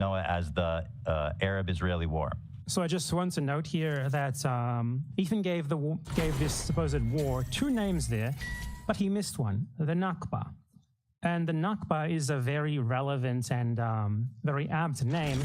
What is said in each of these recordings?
know it as the Arab-Israeli War. So I just want to note here that Ethan gave this supposed war two names there, but he missed one, the Nakba. And the Nakba is a very relevant and very apt name,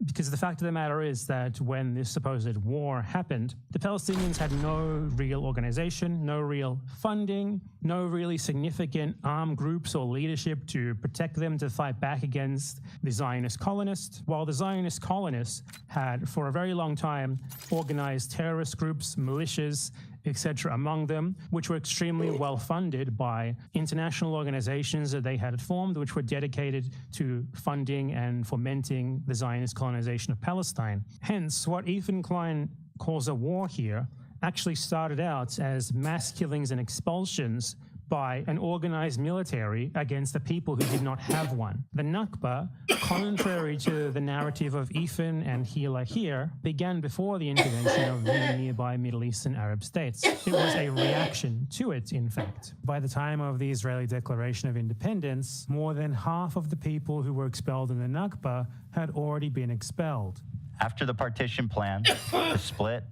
because the fact of the matter is that when this supposed war happened, the Palestinians had no real organization, no real funding, no really significant armed groups or leadership to protect them to fight back against the Zionist colonists, while the Zionist colonists had for a very long time organized terrorist groups, militias, etc. among them, which were extremely well funded by international organizations that they had formed, which were dedicated to funding and fomenting the Zionist colonization of Palestine. Hence, what Ethan Klein calls a war here actually started out as mass killings and expulsions by an organized military against the people who did not have one. The Nakba, contrary to the narrative of Ethan and Hila here, began before the intervention of the nearby Middle Eastern Arab states. It was a reaction to it, in fact. By the time of the Israeli Declaration of Independence, more than half of the people who were expelled in the Nakba had already been expelled. After the partition plan to split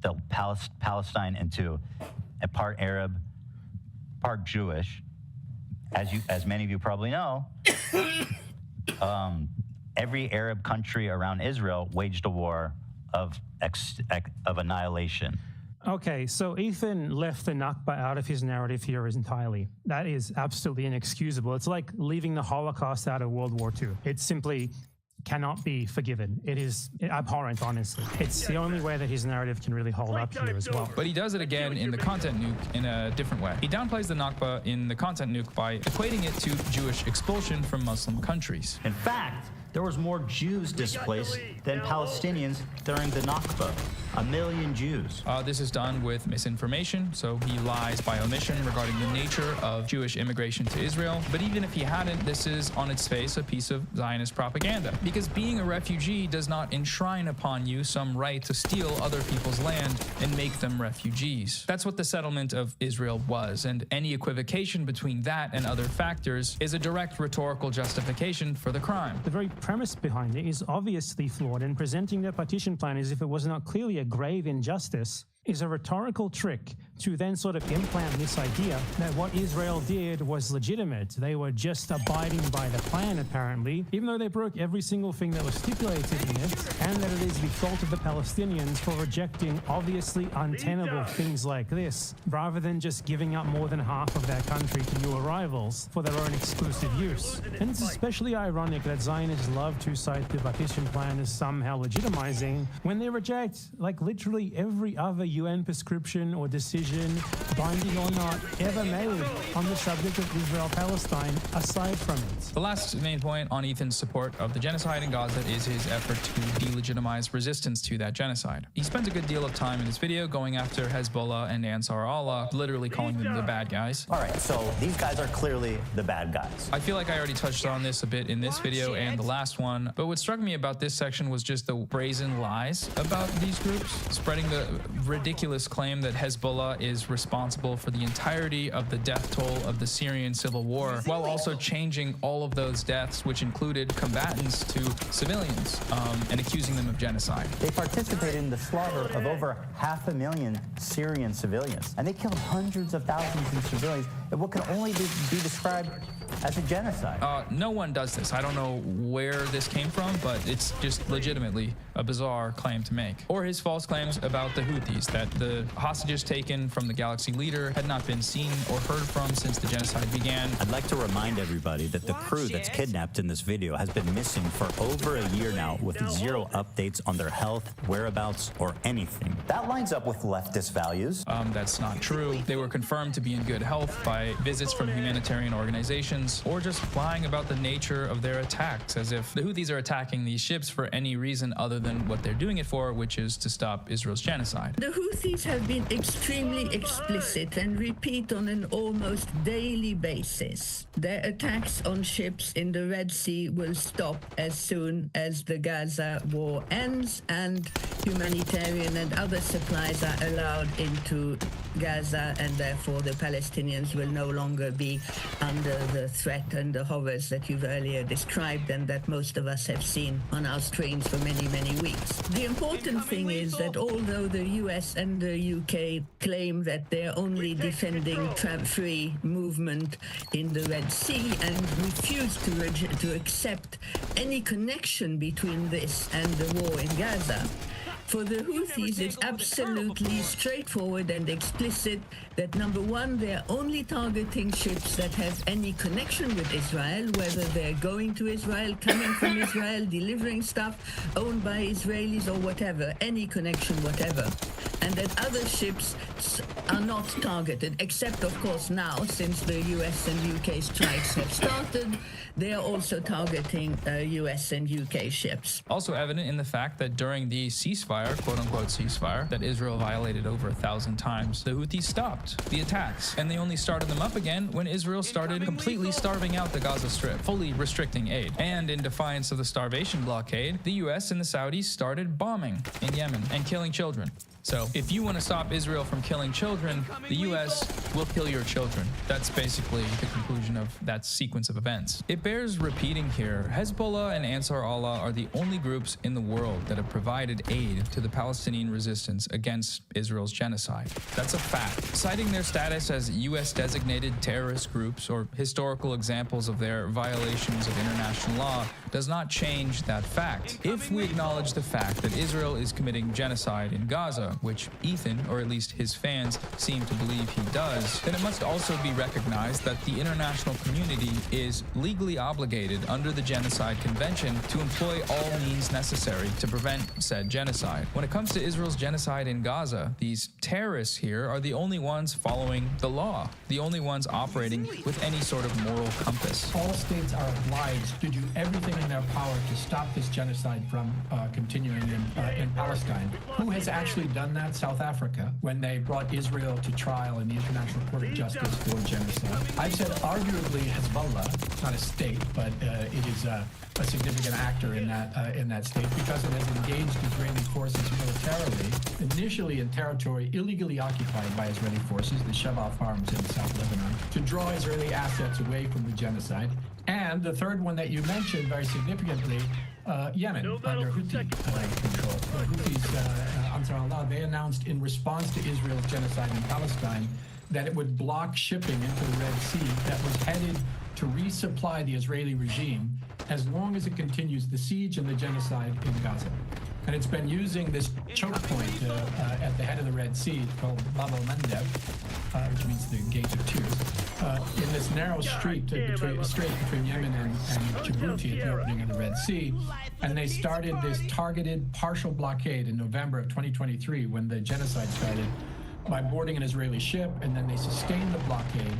the Palestine into a part Arab, part Jewish, as many of you probably know, every Arab country around Israel waged a war of annihilation. Okay, so Ethan left the Nakba out of his narrative here entirely. That is absolutely inexcusable. It's like leaving the Holocaust out of World War II. It simply cannot be forgiven. It is abhorrent, honestly. It's the only way that his narrative can really hold up here as well. But he does it again in the content nuke in a different way. He downplays the Nakba in the content nuke by equating it to Jewish expulsion from Muslim countries. In fact, there was more Jews displaced than Palestinians during the Nakba. 1 million Jews. This is done with misinformation, so he lies by omission regarding the nature of Jewish immigration to Israel. But even if he hadn't, this is on its face a piece of Zionist propaganda. Because being a refugee does not enshrine upon you some right to steal other people's land and make them refugees. That's what the settlement of Israel was, and any equivocation between that and other factors is a direct rhetorical justification for the crime. The very premise behind it is obviously flawed, and presenting the partition plan as if it was not clearly a grave injustice is a rhetorical trick to then sort of implant this idea that what Israel did was legitimate. They were just abiding by the plan, apparently, even though they broke every single thing that was stipulated in it, and that it is the fault of the Palestinians for rejecting obviously untenable things like this, rather than just giving up more than half of their country to new arrivals for their own exclusive use. And it's especially ironic that Zionists love to cite the partition plan as somehow legitimizing when they reject, like, literally every other UN prescription or decision, binding or not, ever made on the subject of Israel-Palestine aside from it. The last main point on Ethan's support of the genocide in Gaza is his effort to delegitimize resistance to that genocide. He spends a good deal of time in his video going after Hezbollah and Ansar Allah, literally calling them the bad guys. All right, so these guys are clearly the bad guys. I feel like I already touched on this a bit in this video and the last one, but what struck me about this section was just the brazen lies about these groups, spreading the ridiculous claim that Hezbollah is responsible for the entirety of the death toll of the Syrian civil war, while also changing all of those deaths, which included combatants, to civilians, and accusing them of genocide. They participated in the slaughter of over 500,000 Syrian civilians, and they killed hundreds of thousands of civilians in what can only be described as a genocide. No one does this. I don't know where this came from, but it's just legitimately a bizarre claim to make. Or his false claims about the Houthis, that the hostages taken from the Galaxy leader had not been seen or heard from since the genocide began. I'd like to remind everybody that the crew that's kidnapped in this video has been missing for over a year now, with zero updates on their health, whereabouts, or anything. That lines up with leftist values. That's not true. They were confirmed to be in good health by visits from humanitarian organizations, or just lying about the nature of their attacks, as if the Houthis are attacking these ships for any reason other than what they're doing it for, which is to stop Israel's genocide. The Houthis have been extremely explicit and repeat on an almost daily basis. Their attacks on ships in the Red Sea will stop as soon as the Gaza war ends, and humanitarian and other supplies are allowed into Gaza, and therefore the Palestinians will no longer be under the threat and the horrors that you've earlier described and that most of us have seen on our screens for many, many weeks. The important thing is that although the US and the UK claim that they're only defending free movement in the Red Sea and refuse to accept any connection between this and the war in Gaza, for the Houthis, it's absolutely straightforward and explicit that, number one, they're only targeting ships that have any connection with Israel, whether they're going to Israel, coming from Israel, delivering stuff, owned by Israelis or whatever, any connection, whatever. And that other ships are not targeted, except, of course, now, since the US and UK strikes have started, they are also targeting US and UK ships. Also evident in the fact that during the ceasefire, quote-unquote ceasefire, that Israel violated over 1,000 times, the Houthis stopped the attacks, and they only started them up again when Israel started completely starving out the Gaza Strip, fully restricting aid. And in defiance of the starvation blockade, the US and the Saudis started bombing in Yemen and killing children. So if you want to stop Israel from killing children, the US will kill your children. That's basically the conclusion of that sequence of events. It bears repeating here, Hezbollah and Ansar Allah are the only groups in the world that have provided aid to the Palestinian resistance against Israel's genocide. That's a fact. Citing their status as US-designated terrorist groups or historical examples of their violations of international law does not change that fact. If we acknowledge the fact that Israel is committing genocide in Gaza, which Ethan, or at least his fans, seem to believe he does, then it must also be recognized that the international community is legally obligated under the Genocide Convention to employ all means necessary to prevent said genocide. When it comes to Israel's genocide in Gaza, these terrorists here are the only ones following the law, the only ones operating with any sort of moral compass. All states are obliged to do everything in their power to stop this genocide from continuing in Palestine. Who has actually done that? South Africa, when they brought Israel to trial in the International Court of Justice for genocide. I've said arguably Hezbollah, not a state, but it is a significant actor in that state because it has engaged Israeli forces militarily, initially in territory illegally occupied by Israeli forces, the Shebaa farms in South Lebanon, to draw Israeli assets away from the genocide. And the third one that you mentioned very significantly, Yemen, under Houthi control. Houthis, Ansar Allah, they announced in response to Israel's genocide in Palestine that it would block shipping into the Red Sea that was headed to resupply the Israeli regime as long as it continues the siege and the genocide in Gaza. And it's been using this choke point at the head of the Red Sea called Bab el-Mandeb, which means the Gate of Tears, in this narrow strait between Yemen and Djibouti at the opening of the Red Sea. And they started this targeted partial blockade in November of 2023 when the genocide started by boarding an Israeli ship, and then they sustained the blockade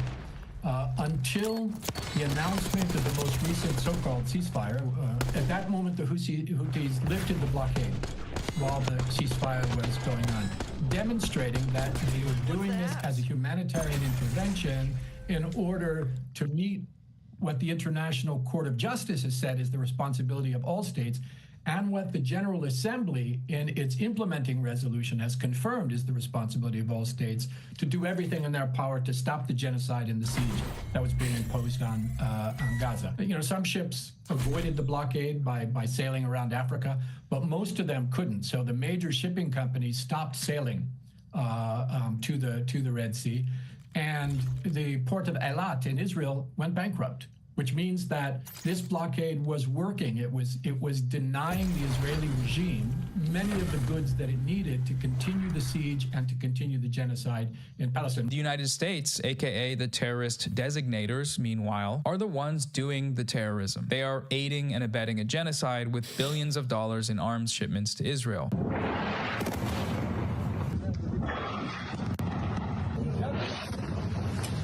until the announcement of the most recent so-called ceasefire. At that moment, the Houthis lifted the blockade while the ceasefire was going on, demonstrating that they were doing this as a humanitarian intervention in order to meet what the International Court of Justice has said is the responsibility of all states, and what the General Assembly in its implementing resolution has confirmed is the responsibility of all states to do everything in their power to stop the genocide and the siege that was being imposed on Gaza. You know, some ships avoided the blockade by sailing around Africa, but most of them couldn't. So the major shipping companies stopped sailing to the Red Sea, and the port of Eilat in Israel went bankrupt, which means that this blockade was working. It was denying the Israeli regime many of the goods that it needed to continue the siege and to continue the genocide in Palestine. The United States, aka the terrorist designators, meanwhile, are the ones doing the terrorism. They are aiding and abetting a genocide with billions of dollars in arms shipments to Israel.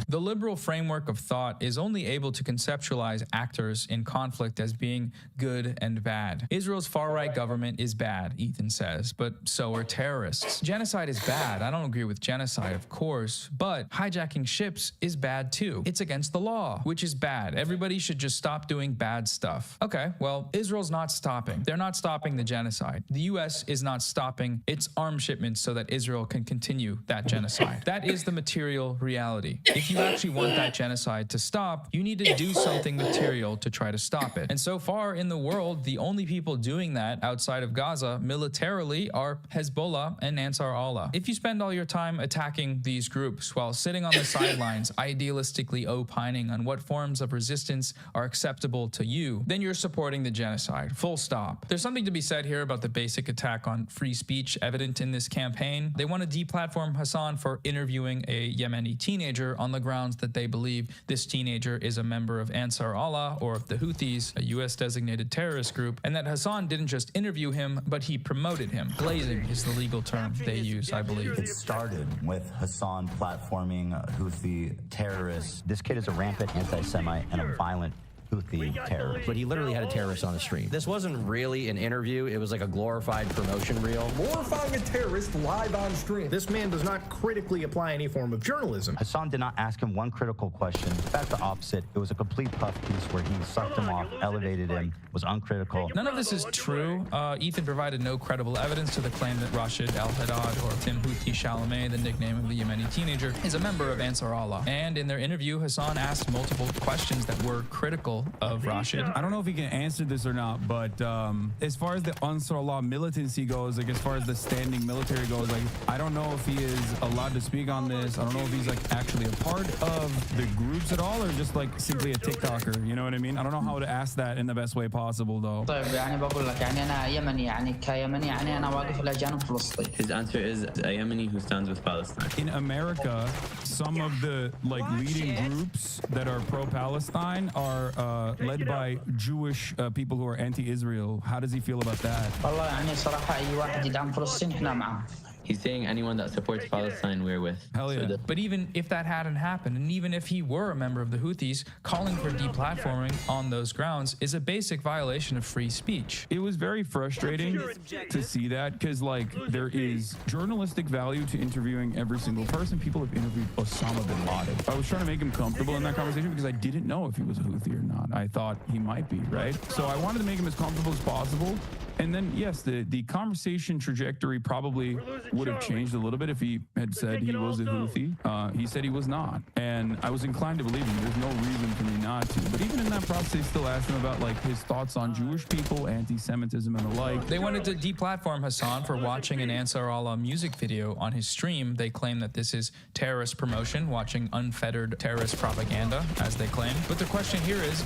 The liberal framework of thought is only able to conceptualize actors in conflict as being good and bad. Israel's far-right government is bad, Ethan says, but so are terrorists. Genocide is bad. I don't agree with genocide, of course, but hijacking ships is bad too. It's against the law, which is bad. Everybody should just stop doing bad stuff. Okay, well, Israel's not stopping. They're not stopping the genocide. The US is not stopping its arms shipments so that Israel can continue that genocide. That is the material reality. If you actually want that genocide to stop, you need to do something material to try to stop it. And so far in the world, the only people doing that outside of Gaza militarily are Hezbollah and Ansar Allah. If you spend all your time attacking these groups while sitting on the sidelines, idealistically opining on what forms of resistance are acceptable to you, then you're supporting the genocide. Full stop. There's something to be said here about the basic attack on free speech evident in this campaign. They want to deplatform Hassan for interviewing a Yemeni teenager on the grounds that they believe this teenager is a member of Ansar Allah or the Houthis, a US designated terrorist group, and that Hassan didn't just interview him, but he promoted him. Glazing is the legal term they use, I believe. It started with Hassan platforming Houthi terrorists. This kid is a rampant anti-Semite and a violent Houthi terrorist. But he literally had a terrorist on the stream. This wasn't really an interview. It was like a glorified promotion reel. Glorifying a terrorist live on stream. This man does not critically apply any form of journalism. Hassan did not ask him one critical question. In fact, the opposite. It was a complete puff piece where he sucked him off, elevated him, was uncritical. None of this is true. Ethan provided no credible evidence to the claim that Rashid al-Haddad, or Tim Houthi Chalamet, the nickname of the Yemeni teenager, is a member of Ansar Allah. And in their interview, Hassan asked multiple questions that were critical of Rashid. I don't know if he can answer this or not, but as far as the Ansar Allah militancy goes, like as far as the standing military goes, like I don't know if he is allowed to speak on this. I don't know if he's like actually a part of the groups at all or just like simply a TikToker. You know what I mean? I don't know how to ask that in the best way possible though. His answer is a Yemeni who stands with Palestine. In America, some of the like leading groups that are pro-Palestine are led by Jewish people who are anti-Israel. How does he feel about that? He's saying anyone that supports Palestine, we're with. Hell yeah. But even if that hadn't happened, and even if he were a member of the Houthis, calling for deplatforming on those grounds is a basic violation of free speech. It was very frustrating to see that because, like, there is journalistic value to interviewing every single person. People have interviewed Osama bin Laden. I was trying to make him comfortable in that conversation because I didn't know if he was a Houthi or not. I thought he might be, right? So I wanted to make him as comfortable as possible. And then, yes, the conversation trajectory probably would have changed a little bit if he had said he was a Houthi. He said he was not. And I was inclined to believe him. There's no reason for me not to. But even in that process, they still asked him about like his thoughts on Jewish people, anti-Semitism and the like. They wanted to deplatform Hassan for watching an Ansar Allah music video on his stream. They claim that this is terrorist promotion, watching unfettered terrorist propaganda, as they claim. But the question here is,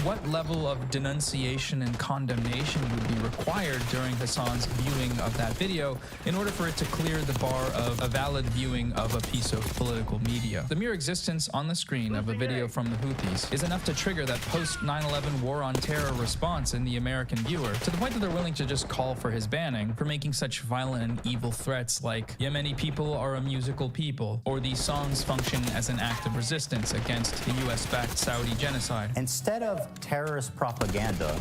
what level of denunciation and condemnation would be required during Hassan's viewing of that video in order for it to clear the bar of a valid viewing of a piece of political media? The mere existence on the screen of a video from the Houthis is enough to trigger that post-9/11 war on terror response in the American viewer, to the point that they're willing to just call for his banning for making such violent and evil threats like Yemeni people are a musical people, or these songs function as an act of resistance against the US-backed Saudi genocide. Instead of terrorist propaganda,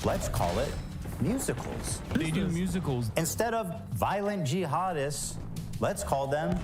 let's call it musicals. They do musicals. Instead of violent jihadists, let's call them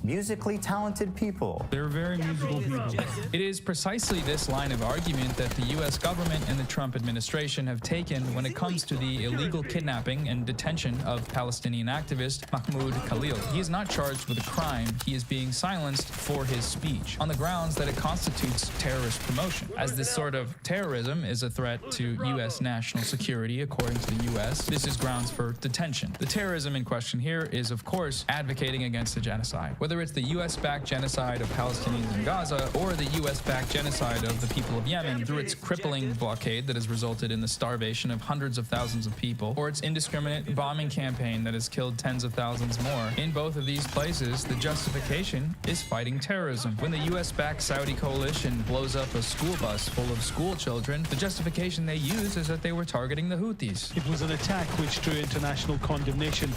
musically talented people. They're very musical people. It is precisely this line of argument that the U.S. government and the Trump administration have taken when it comes to the illegal kidnapping and detention of Palestinian activist Mahmoud Khalil. He is not charged with a crime. He is being silenced for his speech on the grounds that it constitutes terrorist promotion. As this sort of terrorism is a threat to U.S. national security, according to the U.S., this is grounds for detention. The terrorism in question here is, of course, advocating against a genocide. Whether it's the U.S.-backed genocide of Palestinians in Gaza or the U.S.-backed genocide of the people of Yemen through its crippling blockade that has resulted in the starvation of hundreds of thousands of people, or its indiscriminate bombing campaign that has killed tens of thousands more. In both of these places, the justification is fighting terrorism. When the U.S.-backed Saudi coalition blows up a school bus full of school children, the justification they use is that they were targeting the Houthis. It was an attack which drew international condemnation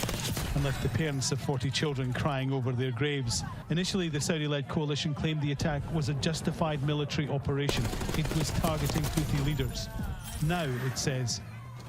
and left the parents of 40 children crying over their graves. waves. Initially, the Saudi-led coalition claimed the attack was a justified military operation. It was targeting Houthi leaders. Now, it says,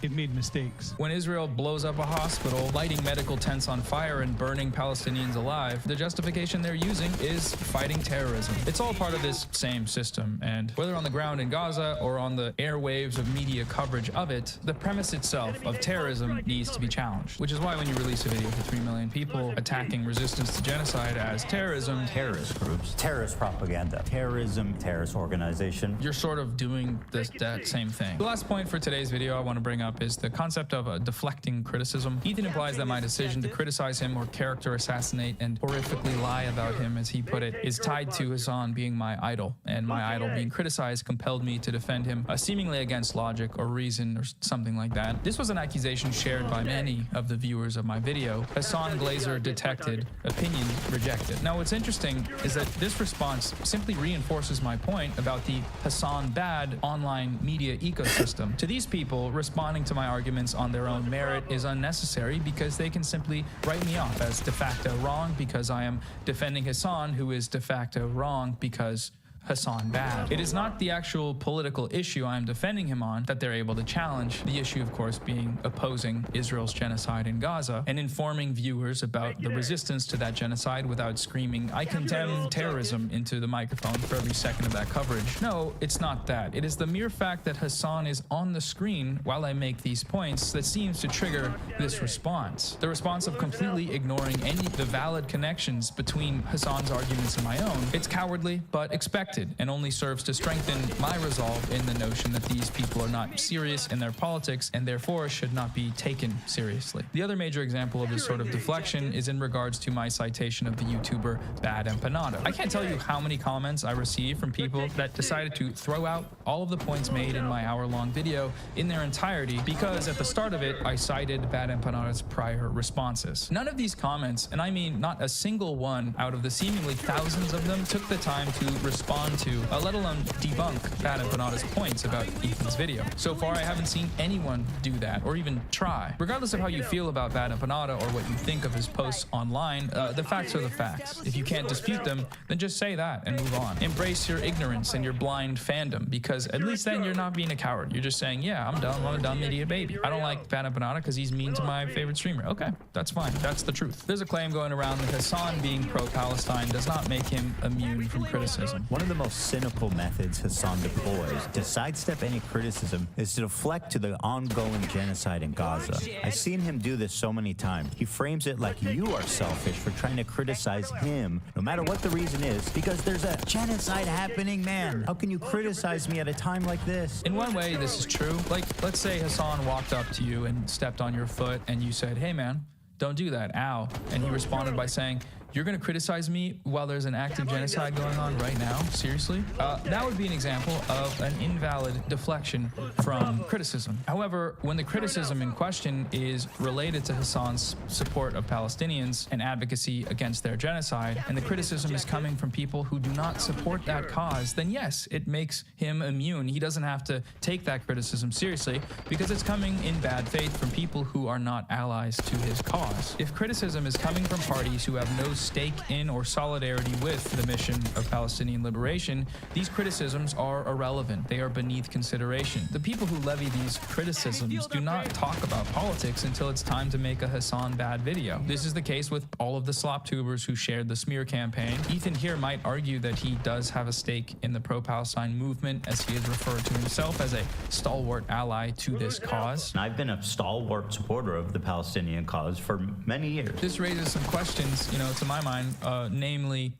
it made mistakes. When Israel blows up a hospital, lighting medical tents on fire and burning Palestinians alive, the justification they're using is fighting terrorism. It's all part of this same system, and whether on the ground in Gaza or on the airwaves of media coverage of it, the premise itself of terrorism needs to be challenged. Which is why when you release a video for 3 million people attacking resistance to genocide as terrorism, Terrorist groups, terrorist propaganda, terrorism, terrorist organization. you're sort of doing that same thing. The last point for today's video I want to bring up is the concept of deflecting criticism. Ethan implies that my decision to criticize him or character assassinate and horrifically lie about him, as he put it, is tied to Hassan being my idol, and my idol being criticized compelled me to defend him, seemingly against logic or reason or something like that. This was an accusation shared by many of the viewers of my video. Hassan Glazer detected, opinion rejected. Now what's interesting is that this response simply reinforces my point about the Hassan bad online media ecosystem. To these people, responding to my arguments on their own merit is unnecessary because they can simply write me off as de facto wrong because I am defending Hassan, who is de facto wrong because Hassan bad. It is not the actual political issue I am defending him on that they're able to challenge. The issue, of course, being opposing Israel's genocide in Gaza and informing viewers about the resistance to that genocide without screaming, "I condemn terrorism," into the microphone for every second of that coverage. No, it's not that. It is the mere fact that Hassan is on the screen while I make these points that seems to trigger this response. The response of completely ignoring any of the valid connections between Hassan's arguments and my own. It's cowardly, but expected, and only serves to strengthen my resolve in the notion that these people are not serious in their politics and therefore should not be taken seriously. The other major example of this sort of deflection is in regards to my citation of the YouTuber Bad Empanada. I can't tell you how many comments I received from people that decided to throw out all of the points made in my hour-long video in their entirety because at the start of it, I cited Bad Empanada's prior responses. None of these comments, and I mean not a single one out of the seemingly thousands of them, took the time to respond to, let alone debunk Bad Empanada's points about Ethan's video. So far, I haven't seen anyone do that or even try. Regardless of how you feel about Bad Empanada or what you think of his posts online, the facts are the facts. If you can't dispute them, then just say that and move on. Embrace your ignorance and your blind fandom, because at least then you're not being a coward. You're just saying, yeah, I'm dumb, I'm a dumb idiot baby. I don't like Bad Empanada because he's mean to my favorite streamer. Okay, that's fine. That's the truth. There's a claim going around that Hassan being pro-Palestine does not make him immune from criticism. One of the most cynical methods Hassan deploys to sidestep any criticism is to deflect to the ongoing genocide in Gaza. I've seen him do this so many times. He frames it like you are selfish for trying to criticize him, no matter what the reason is, because there's a genocide happening, man. How can you criticize me at a time like this? In one way, this is true. Like, let's say Hassan walked up to you and stepped on your foot and you said, "Hey man, don't do that, ow." And he responded by saying, "You're going to criticize me while there's an active genocide going on right now? Seriously?" That would be an example of an invalid deflection from criticism. However, when the criticism in question is related to Hassan's support of Palestinians and advocacy against their genocide, and the criticism is coming from people who do not support that cause, then yes, it makes him immune. He doesn't have to take that criticism seriously because it's coming in bad faith from people who are not allies to his cause. If criticism is coming from parties who have no stake in or solidarity with the mission of Palestinian liberation, these criticisms are irrelevant. They are beneath consideration. The people who levy these criticisms do not talk about politics until it's time to make a Hassan bad video. This is the case with all of the slop tubers who shared the smear campaign. Ethan here might argue that he does have a stake in the pro-Palestine movement, as he has referred to himself as a stalwart ally to this cause. I've been a stalwart supporter of the Palestinian cause for many years. This raises some questions, to my mind, namely,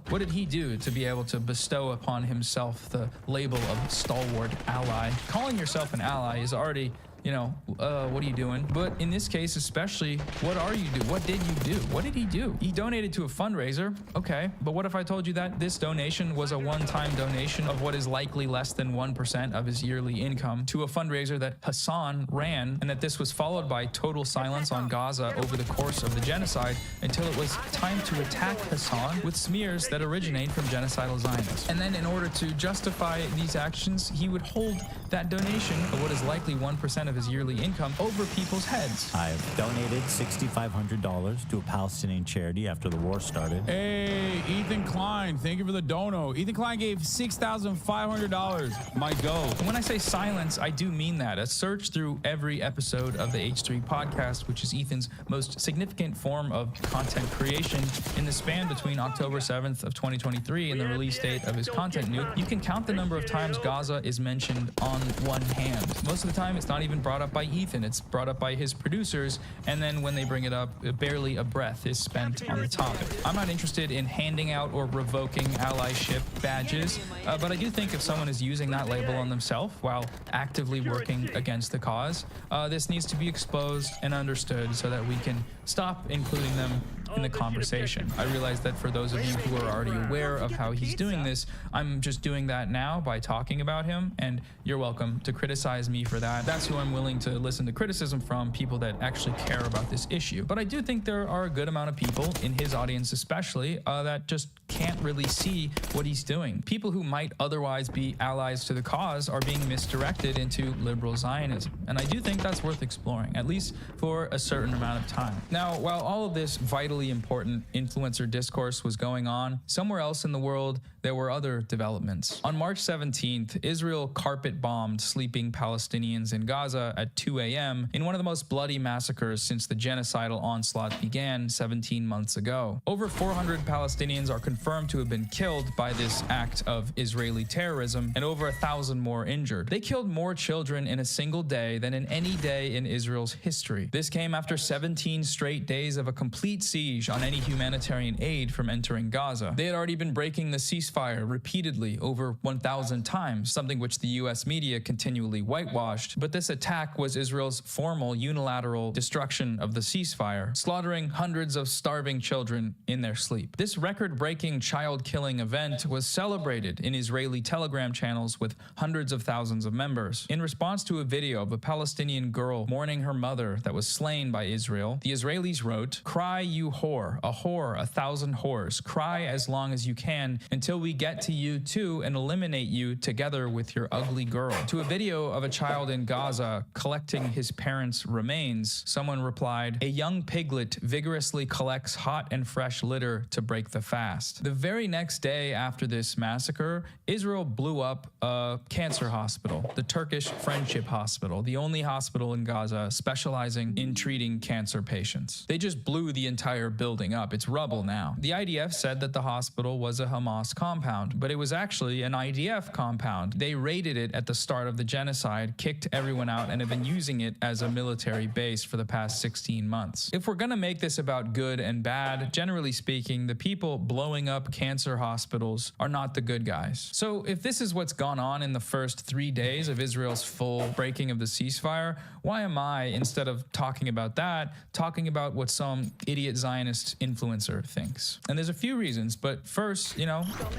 what did he do to be able to bestow upon himself the label of stalwart ally? Calling yourself an ally is already, what are you doing? But in this case, especially, what are you doing? What did you do? What did he do? He donated to a fundraiser. Okay, but what if I told you that this donation was a one-time donation of what is likely less than 1% of his yearly income to a fundraiser that Hassan ran, and that this was followed by total silence on Gaza over the course of the genocide until it was time to attack Hassan with smears that originate from genocidal Zionists. And then in order to justify these actions, he would hold that donation of what is likely 1% of his yearly income over people's heads. I've donated $6,500 to a Palestinian charity after the war started. Hey, Ethan Klein, thank you for the dono. Ethan Klein gave $6,500. My go. And when I say silence, I do mean that. A search through every episode of the H3 podcast, which is Ethan's most significant form of content creation in the span between October 7th of 2023 and the release date of his content nuke, you can count the number of times Gaza is mentioned on one hand. Most of the time, it's not even brought up by Ethan. It's brought up by his producers, and then when they bring it up, barely a breath is spent on the topic. I'm not interested in handing out or revoking allyship badges, but I do think if someone is using that label on themselves while actively working against the cause, this needs to be exposed and understood so that we can stop including them in the conversation. I realize that for those of you who are already aware of how he's doing this, I'm just doing that now by talking about him, and you're welcome to criticize me for that. That's who I'm willing to listen to criticism from, people that actually care about this issue. But I do think there are a good amount of people, in his audience especially, that just can't really see what he's doing. People who might otherwise be allies to the cause are being misdirected into liberal Zionism. And I do think that's worth exploring, at least for a certain amount of time. Now, while all of this vitally important influencer discourse was going on, somewhere else in the world, there were other developments. On March 17th, Israel carpet-bombed sleeping Palestinians in Gaza at 2 a.m. in one of the most bloody massacres since the genocidal onslaught began 17 months ago. Over 400 Palestinians are confirmed to have been killed by this act of Israeli terrorism, and over 1,000 more injured. They killed more children in a single day than in any day in Israel's history. This came after 17 straight days of a complete siege on any humanitarian aid from entering Gaza. They had already been breaking the ceasefire repeatedly over 1,000 times, something which the US media continually whitewashed. But this attack was Israel's formal unilateral destruction of the ceasefire, slaughtering hundreds of starving children in their sleep. This record-breaking child-killing event was celebrated in Israeli Telegram channels with hundreds of thousands of members. In response to a video of a Palestinian girl mourning her mother that was slain by Israel, the Israelis wrote, "Cry, you whore, a whore, 1,000 whores. Cry as long as you can until we get to you too and eliminate you together with your ugly girl." To a video of a child in Gaza collecting his parents' remains, someone replied, "A young piglet vigorously collects hot and fresh litter to break the fast." The very next day after this massacre, Israel blew up a cancer hospital, the Turkish Friendship Hospital, the only hospital in Gaza specializing in treating cancer patients. They just blew the entire building up. It's rubble now. The IDF said that the hospital was a Hamas compound, but it was actually an IDF compound. They raided it at the start of the genocide, kicked everyone out, and have been using it as a military base for the past 16 months. If we're gonna make this about good and bad, generally speaking, the people blowing up cancer hospitals are not the good guys. So if this is what's gone on in the first 3 days of Israel's full breaking of the ceasefire, why am I, instead of talking about that, talking about what some idiot Zionist influencer thinks? And there's a few reasons, but first,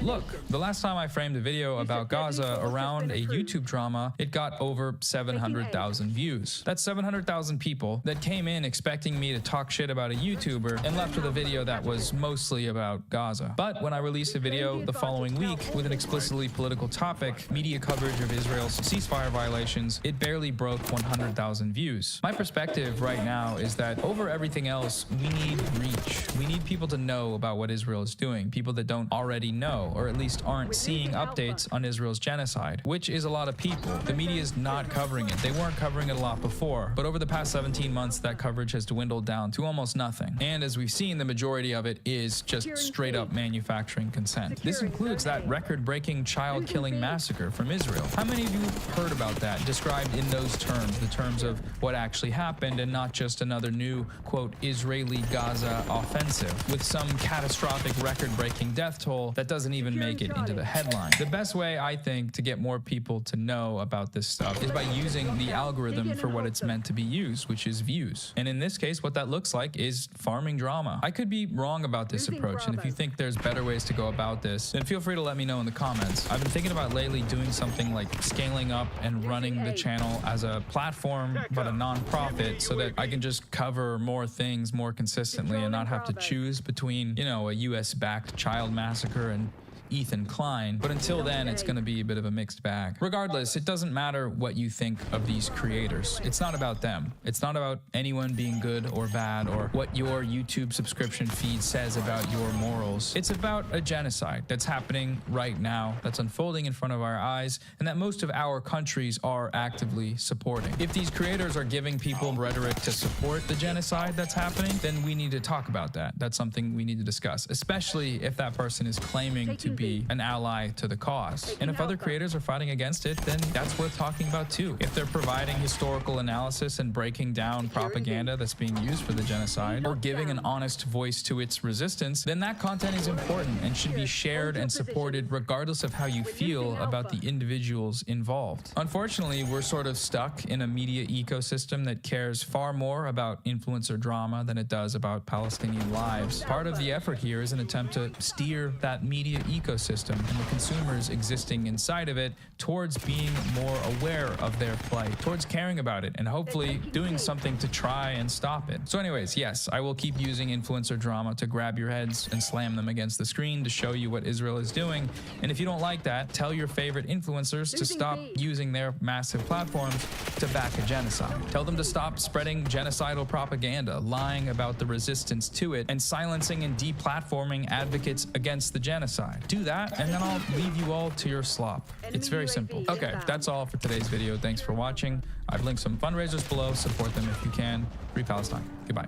look, the last time I framed a video about Gaza around a YouTube drama, it got over 700,000 views. That's 700,000 people that came in expecting me to talk shit about a YouTuber and left with a video that was mostly about Gaza. But when I released a video the following week with an explicitly political topic, media coverage of Israel's ceasefire violations, it barely broke 100,000 views. My perspective right now is that over everything else, we need reach. We need people to know about what Israel is doing, people that don't already know, or at least aren't seeing updates on Israel's genocide, which is a lot of people. The media is not covering it. They weren't covering it a lot before, but over the past 17 months, that coverage has dwindled down to almost nothing. And as we've seen, the majority of it is just straight up manufacturing consent. This includes that record-breaking child-killing massacre from Israel. How many of you heard about that, described in those terms, the terms of what actually happened and not just another new, quote, Israeli Gaza offensive with some catastrophic record-breaking death toll that doesn't even make it into the headline? The best way, I think, to get more people to know about this stuff is by using the algorithm for what it's meant to be used, which is views. And in this case, what that looks like is farming drama. I could be wrong about this approach, and if you think there's better ways to go about this, then feel free to let me know in the comments. I've been thinking about lately doing something like scaling up and running the channel as a platform, but a non-profit, so that I can just cover more things more consistently and not have to choose between, a US-backed child massacre and Ethan Klein, but until then, it's going to be a bit of a mixed bag. Regardless, it doesn't matter what you think of these creators. It's not about them. It's not about anyone being good or bad or what your YouTube subscription feed says about your morals. It's about a genocide that's happening right now, that's unfolding in front of our eyes, and that most of our countries are actively supporting. If these creators are giving people rhetoric to support the genocide that's happening, then we need to talk about that. That's something we need to discuss, especially if that person is claiming to be an ally to the cause. And if other creators are fighting against it, then that's worth talking about too. If they're providing historical analysis and breaking down propaganda that's being used for the genocide, or giving an honest voice to its resistance, then that content is important and should be shared and supported regardless of how you feel about the individuals involved. Unfortunately, we're sort of stuck in a media ecosystem that cares far more about influencer drama than it does about Palestinian lives. Part of the effort here is an attempt to steer that media ecosystem and the consumers existing inside of it towards being more aware of their plight, towards caring about it, and hopefully doing something to try and stop it. So anyways, yes, I will keep using influencer drama to grab your heads and slam them against the screen to show you what Israel is doing. And if you don't like that, tell your favorite influencers to stop using their massive platforms to back a genocide. Tell them to stop spreading genocidal propaganda, lying about the resistance to it, and silencing and deplatforming advocates against the genocide. Do that, and then I'll leave you all to your slop. It's very simple. Okay, that's all for today's video. Thanks for watching. I've linked some fundraisers below. Support them if you can. Free Palestine. Goodbye.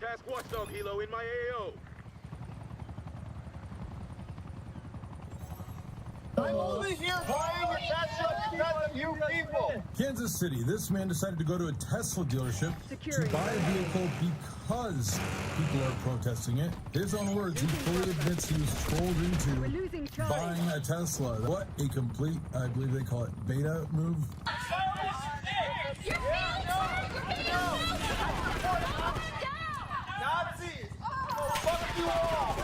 Task Watchdog Helo in my AO. I'm only here buying a Tesla because of you people. Kansas City, this man decided to go to a Tesla dealership to buy a vehicle because people are protesting it. His own words, he fully admits he was trolled into buying a Tesla. What a complete, I believe they call it beta move. Nazis! Oh, fuck you all!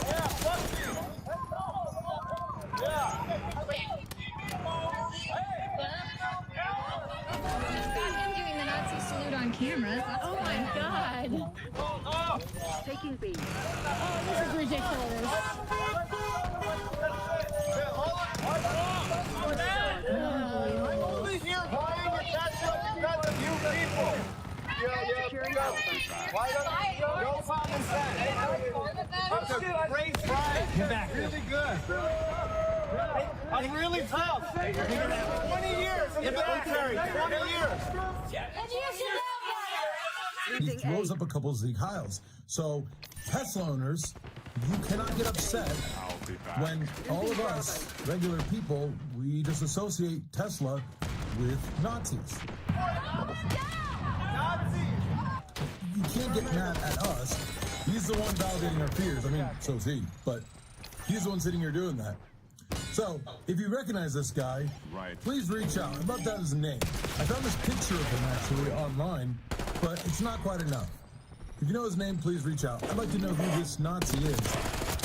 Yeah, fuck you! Yeah! Doing the Nazi salute on camera. That's oh my god. Taking B. Oh, this is ridiculous. I'm only here buying a Tesla because of you people. Why don't you no common sense? That's a great flag. Get back. Really good. I'm really tough. 20 years in the military. 20 years. He throws up a couple of Zeke Hiles. So, Tesla owners, you cannot get upset when all of us, regular people, we just associate Tesla with Nazis. You can't get mad at us. He's the one validating our fears. I mean, so is he, but he's the one sitting here doing that. So, if you recognize this guy, please reach out. I'd love to have his name. I found this picture of him actually online, but it's not quite enough. If you know his name, please reach out. I'd like to know who this Nazi is.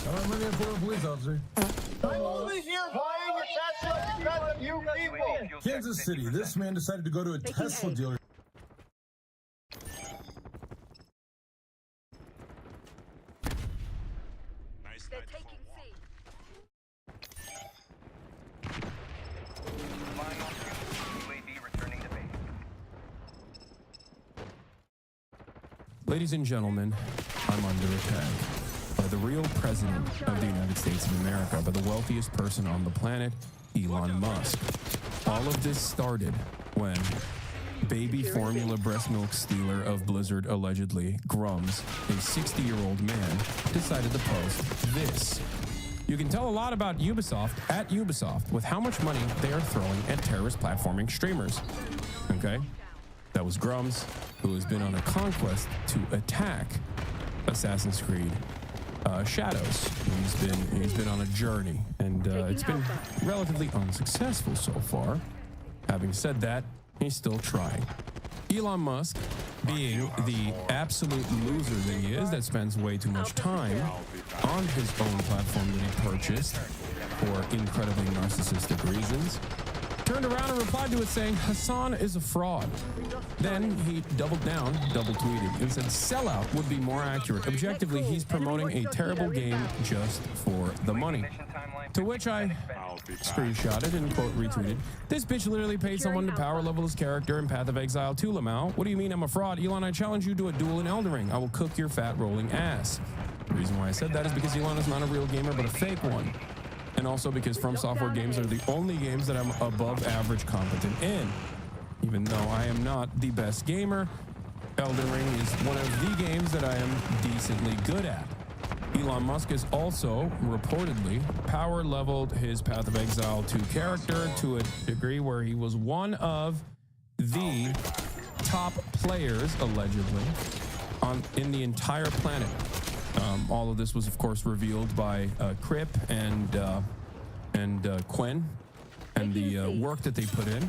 I'm running a former police officer. I'm only here buying a Tesla because of you people. Kansas City, this man decided to go to a Tesla dealer. They're taking C. Ladies and gentlemen, I'm under attack by the real president of the United States of America, by the wealthiest person on the planet, Elon Musk. All of this started when baby formula breast milk stealer of Blizzard, allegedly, Grums, a 60-year-old man, decided to post this. You can tell a lot about Ubisoft at Ubisoft with how much money they are throwing at terrorist platforming streamers. Okay? That was Grums, who has been on a conquest to attack Assassin's Creed Shadows. He's been on a journey, and it's been relatively unsuccessful so far. Having said that, he's still trying. Elon Musk, being the absolute loser that he is, that spends way too much time on his own platform that he purchased for incredibly narcissistic reasons, turned around and replied to it saying, Hassan is a fraud. Then he doubled down, double tweeted, and said sellout would be more accurate. Objectively, he's promoting a terrible game just for the money. To which I screenshotted and quote retweeted, this bitch literally paid someone to power level his character in Path of Exile 2, Lamau. What do you mean I'm a fraud? Elon, I challenge you to a duel in Elden Ring. I will cook your fat rolling ass. The reason why I said that is because Elon is not a real gamer, but a fake one. And also because From Software games are the only games that I'm above average competent in. Even though I am not the best gamer, Elden Ring is one of the games that I am decently good at. Elon Musk has also reportedly power leveled his Path of Exile 2 character to a degree where he was one of the top players, allegedly, in the entire planet. All of this was, of course, revealed by Crip and Quen and the work that they put in.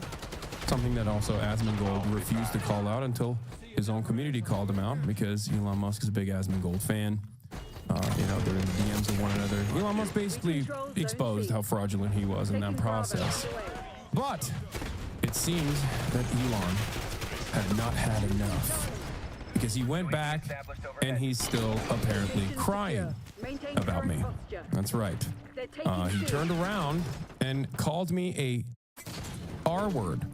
Something that also Asmongold refused to call out until his own community called him out, because Elon Musk is a big Asmongold fan. They're in the DMs of one another. Elon Musk basically exposed how fraudulent he was in that process. But it seems that Elon had not had enough, because he went back and he's still apparently crying about me. That's right. He turned around and called me a R word.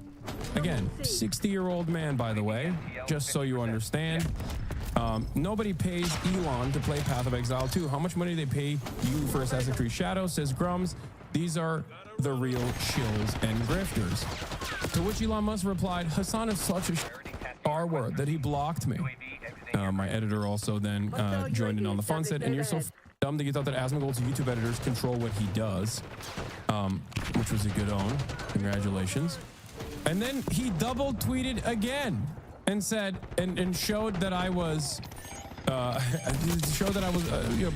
Again, 60-year-old man, by the way, just so you understand. Nobody pays Elon to play Path of Exile 2. How much money do they pay you for Assassin's Creed Shadows, says Grums. These are the real shills and grifters. To which Elon Musk replied, Hassan is such a R word that he blocked me. My editor also then joined in on the fun, said, and you're so dumb that you thought that Asmongold's YouTube editors control what he does, which was a good own. Congratulations. And then he double tweeted again and said, and showed that I was,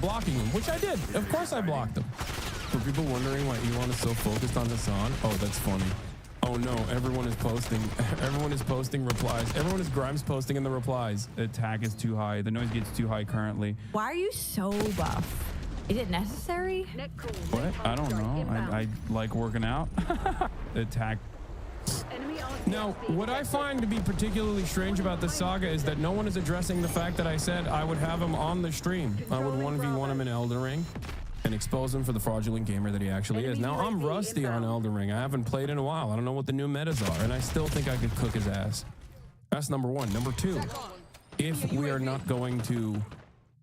blocking him, which I did. Of course I blocked him. For people wondering why Elon is so focused on Hassan, oh, that's funny. Oh no, everyone is posting. Everyone is posting replies. Everyone is Grimes posting in the replies. The attack is too high. The noise gets too high currently. Why are you so buff? Is it necessary? What? I don't know. I like working out. The attack. Now, what I find to be particularly strange about this saga is that no one is addressing the fact that I said I would have him on the stream. I would 1v1 him in Elden Ring and expose him for the fraudulent gamer that he actually is. Now, I'm rusty on Elden Ring. I haven't played in a while. I don't know what the new metas are, and I still think I could cook his ass. That's number one. Number two, if we are not going to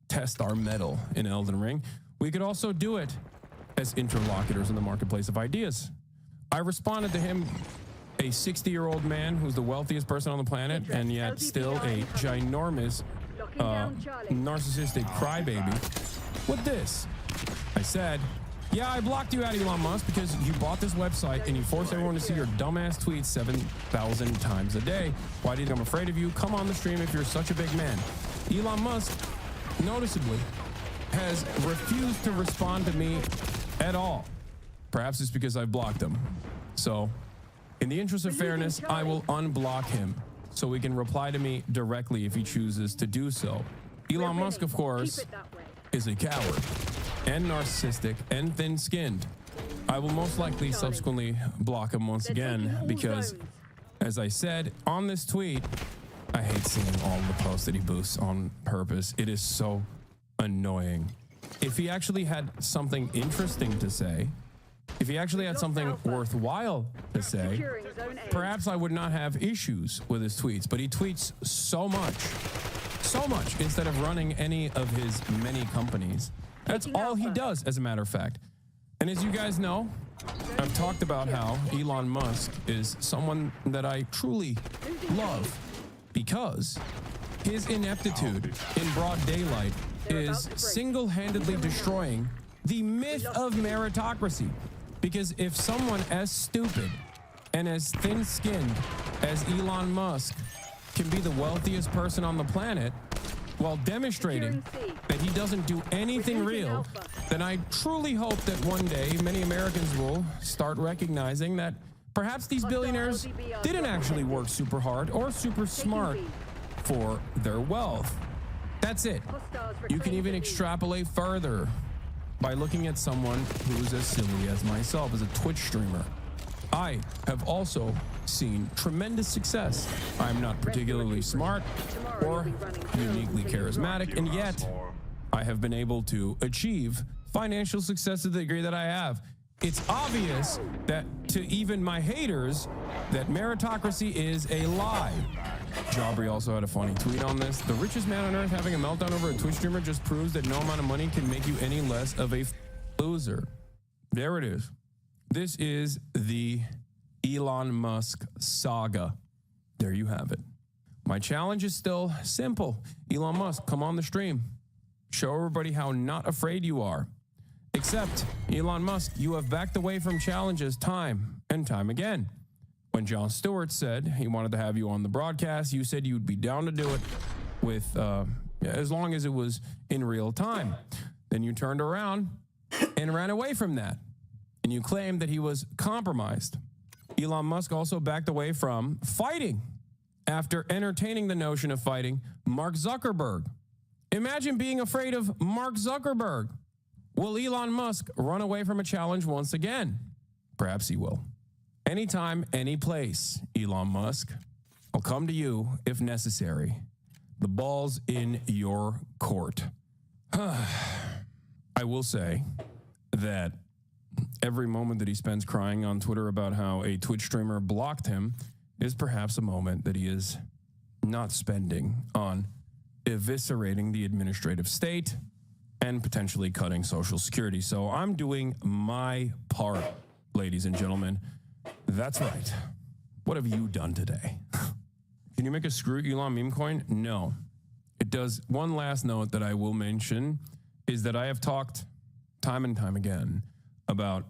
test our mettle in Elden Ring, we could also do it as interlocutors in the marketplace of ideas. I responded to him, a 60-year-old man who's the wealthiest person on the planet, and yet still a ginormous, narcissistic crybaby, with this. I said, yeah, I blocked you out, Elon Musk, because you bought this website and you forced everyone to see your dumbass tweets 7,000 times a day. Why do you think I'm afraid of you? Come on the stream if you're such a big man. Elon Musk, noticeably, has refused to respond to me at all. Perhaps it's because I blocked him. So, in the interest of fairness, I will unblock him so he can reply to me directly if he chooses to do so. Elon Musk, of course, is a coward and narcissistic and thin-skinned. I will most likely subsequently block him once again because, as I said on this tweet, I hate seeing all the posts that he boosts on purpose. It is so annoying. If he actually had something interesting to say, if he actually had something worthwhile to say, perhaps I would not have issues with his tweets, but he tweets so much instead of running any of his many companies. That's all he does, as a matter of fact. And as you guys know, I've talked about how Elon Musk is someone that I truly love because his ineptitude in broad daylight is single-handedly destroying the myth of meritocracy. Because if someone as stupid and as thin-skinned as Elon Musk can be the wealthiest person on the planet while demonstrating that he doesn't do anything real, then I truly hope that one day many Americans will start recognizing that perhaps these billionaires didn't actually work super hard or super smart for their wealth. That's it. You can even extrapolate further by looking at someone who's as silly as myself, as a Twitch streamer. I have also seen tremendous success. I'm not particularly smart or uniquely charismatic, and yet I have been able to achieve financial success to the degree that I have. It's obvious that to even my haters that meritocracy is a lie. Jaubrey also had a funny tweet on this. The richest man on earth having a meltdown over a Twitch streamer just proves that no amount of money can make you any less of a loser. There it is. This is the Elon Musk saga. There you have it. My challenge is still simple. Elon Musk, come on the stream. Show everybody how not afraid you are. Except, Elon Musk, you have backed away from challenges time and time again. When Jon Stewart said he wanted to have you on the broadcast, you said you'd be down to do it with, as long as it was in real time. Then you turned around and ran away from that. And you claimed that he was compromised. Elon Musk also backed away from fighting after entertaining the notion of fighting Mark Zuckerberg. Imagine being afraid of Mark Zuckerberg. Will Elon Musk run away from a challenge once again? Perhaps he will. Anytime, any place, Elon Musk. I'll come to you if necessary. The ball's in your court. I will say that every moment that he spends crying on Twitter about how a Twitch streamer blocked him is perhaps a moment that he is not spending on eviscerating the administrative state and potentially cutting Social Security. So I'm doing my part, ladies and gentlemen. That's right. What have you done today? Can you make a screw Elon meme coin? No. It does. One last note that I will mention is that I have talked time and time again about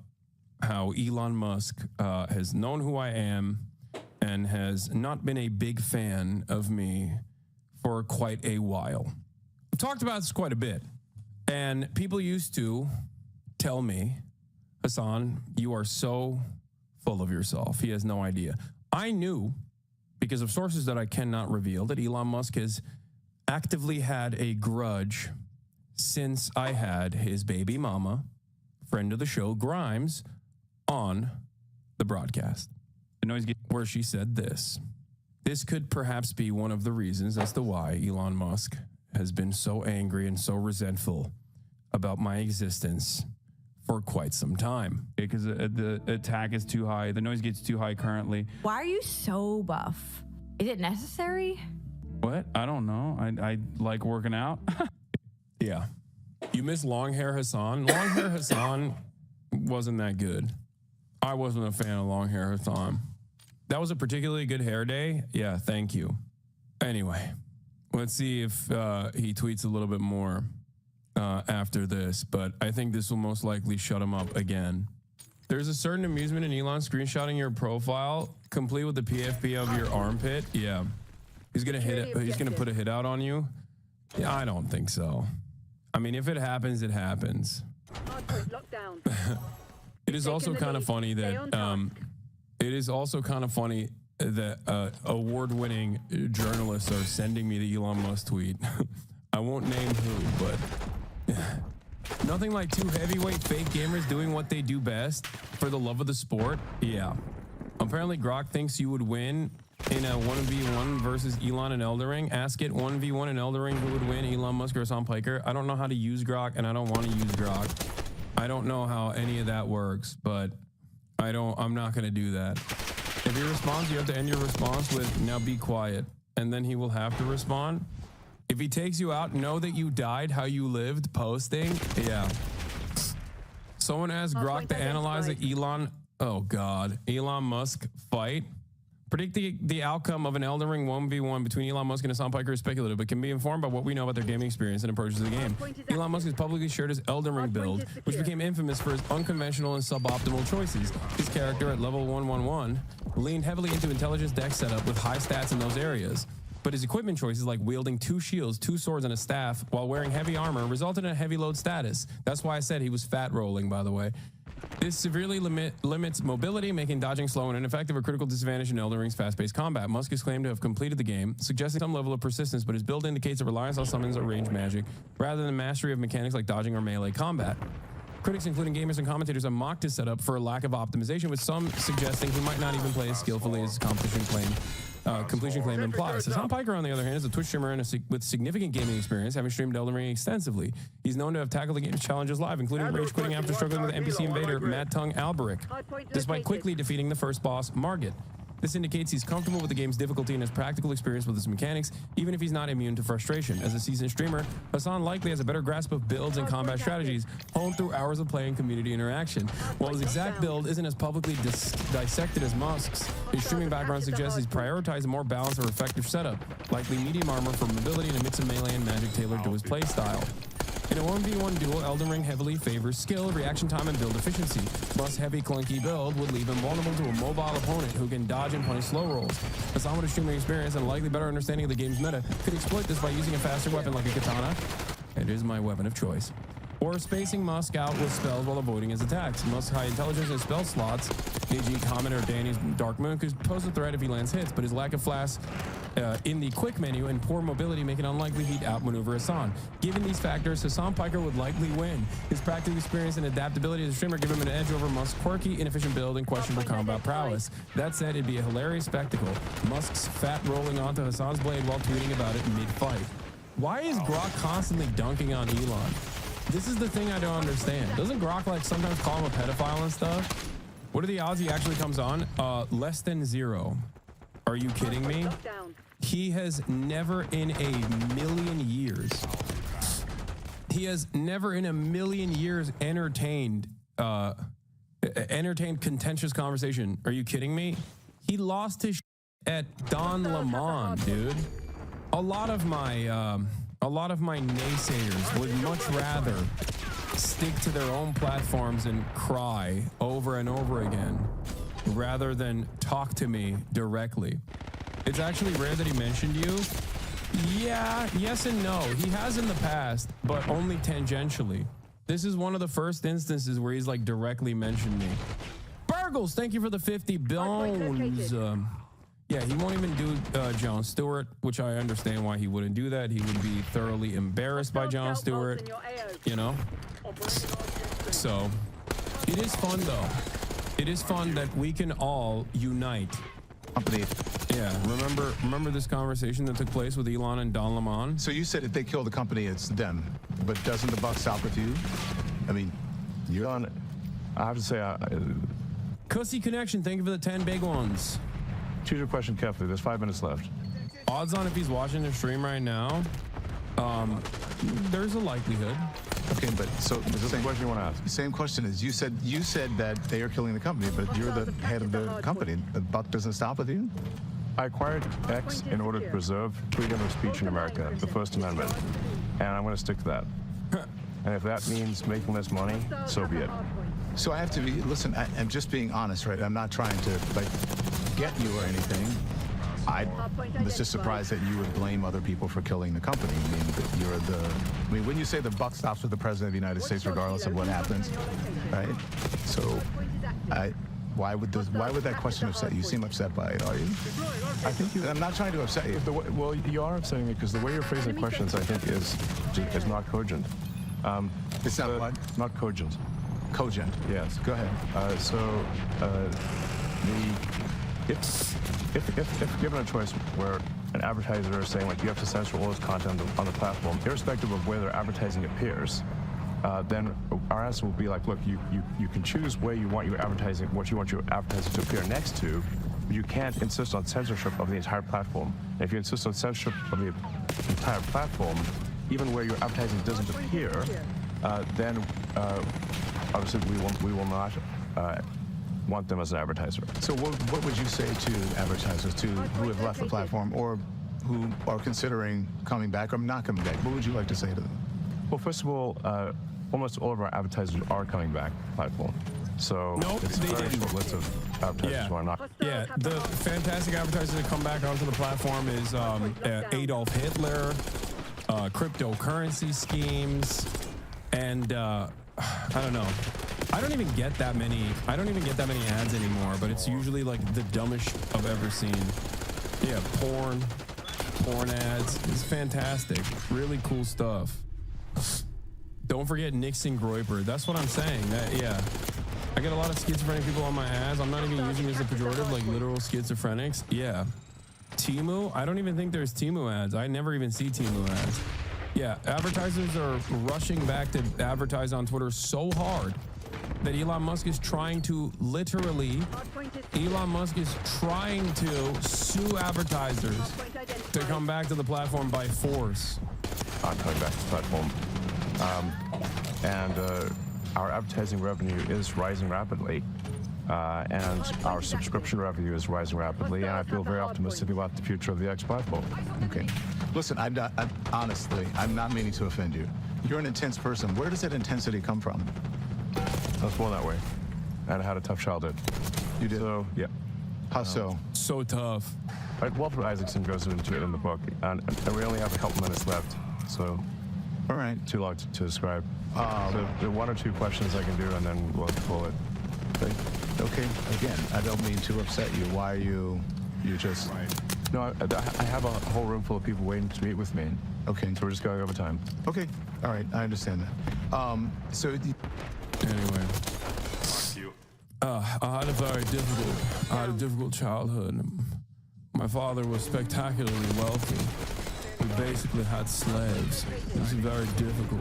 how Elon Musk has known who I am and has not been a big fan of me for quite a while. I've talked about this quite a bit. And people used to tell me, Hassan, you are so full of yourself. He has no idea. I knew, because of sources that I cannot reveal, that Elon Musk has actively had a grudge since I had his baby mama, friend of the show, Grimes, on the broadcast. Where she said this. This could perhaps be one of the reasons as to why Elon Musk has been so angry and so resentful about my existence for quite some time. Because the attack is too high. The noise gets too high currently. Why are you so buff? Is it necessary? What? I don't know. I like working out. Yeah. You miss long hair Hassan? Long hair Hassan wasn't that good. I wasn't a fan of long hair Hassan. That was a particularly good hair day. Yeah, thank you. Anyway, let's see if he tweets a little bit more after this, but I think this will most likely shut him up again. There's a certain amusement in Elon screenshotting your profile, complete with the PFP of your armpit. Yeah. He's gonna hit it. He's gonna put a hit out on you. Yeah, I don't think so. I mean, if it happens, it happens. It is also kind of funny that award-winning journalists are sending me the Elon Musk tweet. I won't name who, but nothing like two heavyweight fake gamers doing what they do best for the love of the sport. Yeah. Apparently Grok thinks you would win in a 1v1 versus Elon and Elden Ring. Ask it 1v1 in Elden Ring who would win, Elon Musk or Hassan Piker. I don't know how to use Grok and I don't want to use Grok. I don't know how any of that works, but I'm not going to do that. If he responds, you have to end your response with, now be quiet. And then he will have to respond. If he takes you out, know that you died how you lived posting. Yeah. Someone asked Grok to analyze the Elon Musk fight. Predict the outcome of an Elden Ring 1v1 between Elon Musk and Hassan Piker is speculative, but can be informed by what we know about their gaming experience and approaches to the game. Elon Musk has publicly shared his Elden Ring build, which became infamous for his unconventional and suboptimal choices. His character at level 111 leaned heavily into intelligence deck setup with high stats in those areas. But his equipment choices, like wielding 2 shields, 2 swords, and a staff while wearing heavy armor, resulted in a heavy load status. That's why I said he was fat rolling, by the way. This severely limits mobility, making dodging slow and ineffective, a critical disadvantage in Elden Ring's fast-paced combat. Musk is claimed to have completed the game, suggesting some level of persistence, but his build indicates a reliance on summons or range magic, rather than mastery of mechanics like dodging or melee combat. Critics, including gamers and commentators, have mocked his setup for a lack of optimization, with some suggesting he might not even play as skillfully as completion claim implies. Hassan Piker, on the other hand, is a Twitch streamer with significant gaming experience, having streamed Elden Ring extensively. He's known to have tackled the game's challenges live, including rage quitting after struggling with NPC invader Mad Tongue Alberic, despite quickly defeating the first boss, Margit. This indicates he's comfortable with the game's difficulty and has practical experience with its mechanics, even if he's not immune to frustration. As a seasoned streamer, Hassan likely has a better grasp of builds and combat strategies honed through hours of play and community interaction. While his exact build isn't as publicly dissected as Musk's, his streaming background suggests he's prioritized a more balanced or effective setup, likely medium armor for mobility and a mix of melee and magic tailored to his playstyle. In a 1v1 duel, Elden Ring heavily favors skill, reaction time, and build efficiency. Musk's heavy, clunky build would leave him vulnerable to a mobile opponent who can dodge and punish slow rolls. Hassan, with a streaming experience and a likely better understanding of the game's meta, could exploit this by using a faster weapon like a katana. It is my weapon of choice. Or spacing Musk out with spells while avoiding his attacks. Musk's high intelligence and spell slots, e.g. Comet or Danny's Dark Moon, could pose a threat if he lands hits, but his lack of flash in the quick menu and poor mobility make it unlikely he'd outmaneuver Hassan. Given these factors, Hassan Piker would likely win. His practical experience and adaptability as a streamer give him an edge over Musk's quirky, inefficient build and questionable combat prowess. That said, it'd be a hilarious spectacle. Musk's fat rolling onto Hassan's blade while tweeting about it mid-fight. Why is Grok constantly dunking on Elon? This is the thing I don't understand. Doesn't Grok like sometimes call him a pedophile and stuff? What are the odds he actually comes on? Less than 0. Are you kidding me? He has never in a million years. He has never in a million years entertained contentious conversation. Are you kidding me? He lost his at Don Lemon, dude. A lot of my naysayers would much rather stick to their own platforms and cry over and over again rather than talk to me directly. It's actually rare that he mentioned you. Yeah, yes and no. He has in the past, but only tangentially. This is one of the first instances where he's like directly mentioned me. Burgles, thank you for the 50 bones. Yeah, he won't even do Jon Stewart, which I understand why he wouldn't do that. He would be thoroughly embarrassed by Jon Stewart, you know? So, it is fun though. It is fun that we can all unite. Company. Yeah, remember this conversation that took place with Elon and Don Lemon? So you said if they kill the company, it's them. But doesn't the buck stop with you? I mean, you're on. I have to say, Cussy Connection, thank you for the 10 big ones. Choose your question carefully. There's 5 minutes left. Odds on if he's watching the stream right now, there's a likelihood. Okay, but so is this the question you want to ask? The same question is you said that they are killing the company, but you're the head of the company. The buck doesn't stop with you? I acquired X in order to preserve freedom of speech in America, the First Amendment, and I'm going to stick to that. And if that means making less money, so be it. So I have to be, listen, I'm just being honest, right? I'm not trying to, like, get you or anything. I was just surprised that you would blame other people for killing the company. I mean, that you're the, I mean, when you say the buck stops with the President of the United States, regardless of what happens, right? So, why would that question upset you? You seem upset by it, are you? I think you. I'm not trying to upset you. Well, you are upsetting me because the way you're phrasing the questions, I think, is not cogent. It's not what? Not cogent. Cogent. Yes. Go ahead. If given a choice where an advertiser is saying, like, you have to censor all this content on the platform, irrespective of where their advertising appears, then our answer will be like, look, you can choose where you want your advertising, what you want your advertising to appear next to, but you can't insist on censorship of the entire platform. And if you insist on censorship of the entire platform, even where your advertising doesn't appear, then obviously we will not want them as an advertiser. So what would you say to advertisers who have left the platform or who are considering coming back or not coming back? What would you like to say to them? Well, first of all, almost all of our advertisers are coming back to the platform. So nope, it's a very short list of advertisers who are not. Yeah, the fantastic advertisers that come back onto the platform is Adolf Hitler, cryptocurrency schemes, and I don't know. I don't even get that many ads anymore, but it's usually like the dumbest I've ever seen. Yeah, porn ads. It's fantastic. Really cool stuff. Don't forget Nixon Groiper. That's what I'm saying. Yeah. I get a lot of schizophrenic people on my ads. I'm not even using it as a pejorative, like literal schizophrenics. Yeah. Temu? I don't even think there's Temu ads. I never even see Temu ads. Yeah, advertisers are rushing back to advertise on Twitter so hard that Elon Musk is trying to literally, Elon Musk is trying to sue advertisers to come back to the platform by force. Not coming back to the platform. Our advertising revenue is rising rapidly. And our subscription revenue is rising rapidly, and I feel very optimistic about the future of the X platform. Okay. Listen, honestly, I'm not meaning to offend you. You're an intense person. Where does that intensity come from? I was born that way, and I had a tough childhood. You did? So, yeah. How so? So tough. Right, Walter Isaacson goes into it in the book, and we only have a couple minutes left, so... All right. Too long to describe. So there are one or two questions I can do, and then we'll pull it. Okay. Again, I don't mean to upset you. Why are you just... No, I have a whole room full of people waiting to meet with me. Okay. So we're just going over time. Okay. All right. I understand that. Anyway. I had a difficult childhood. My father was spectacularly wealthy. We basically had slaves. It was very difficult.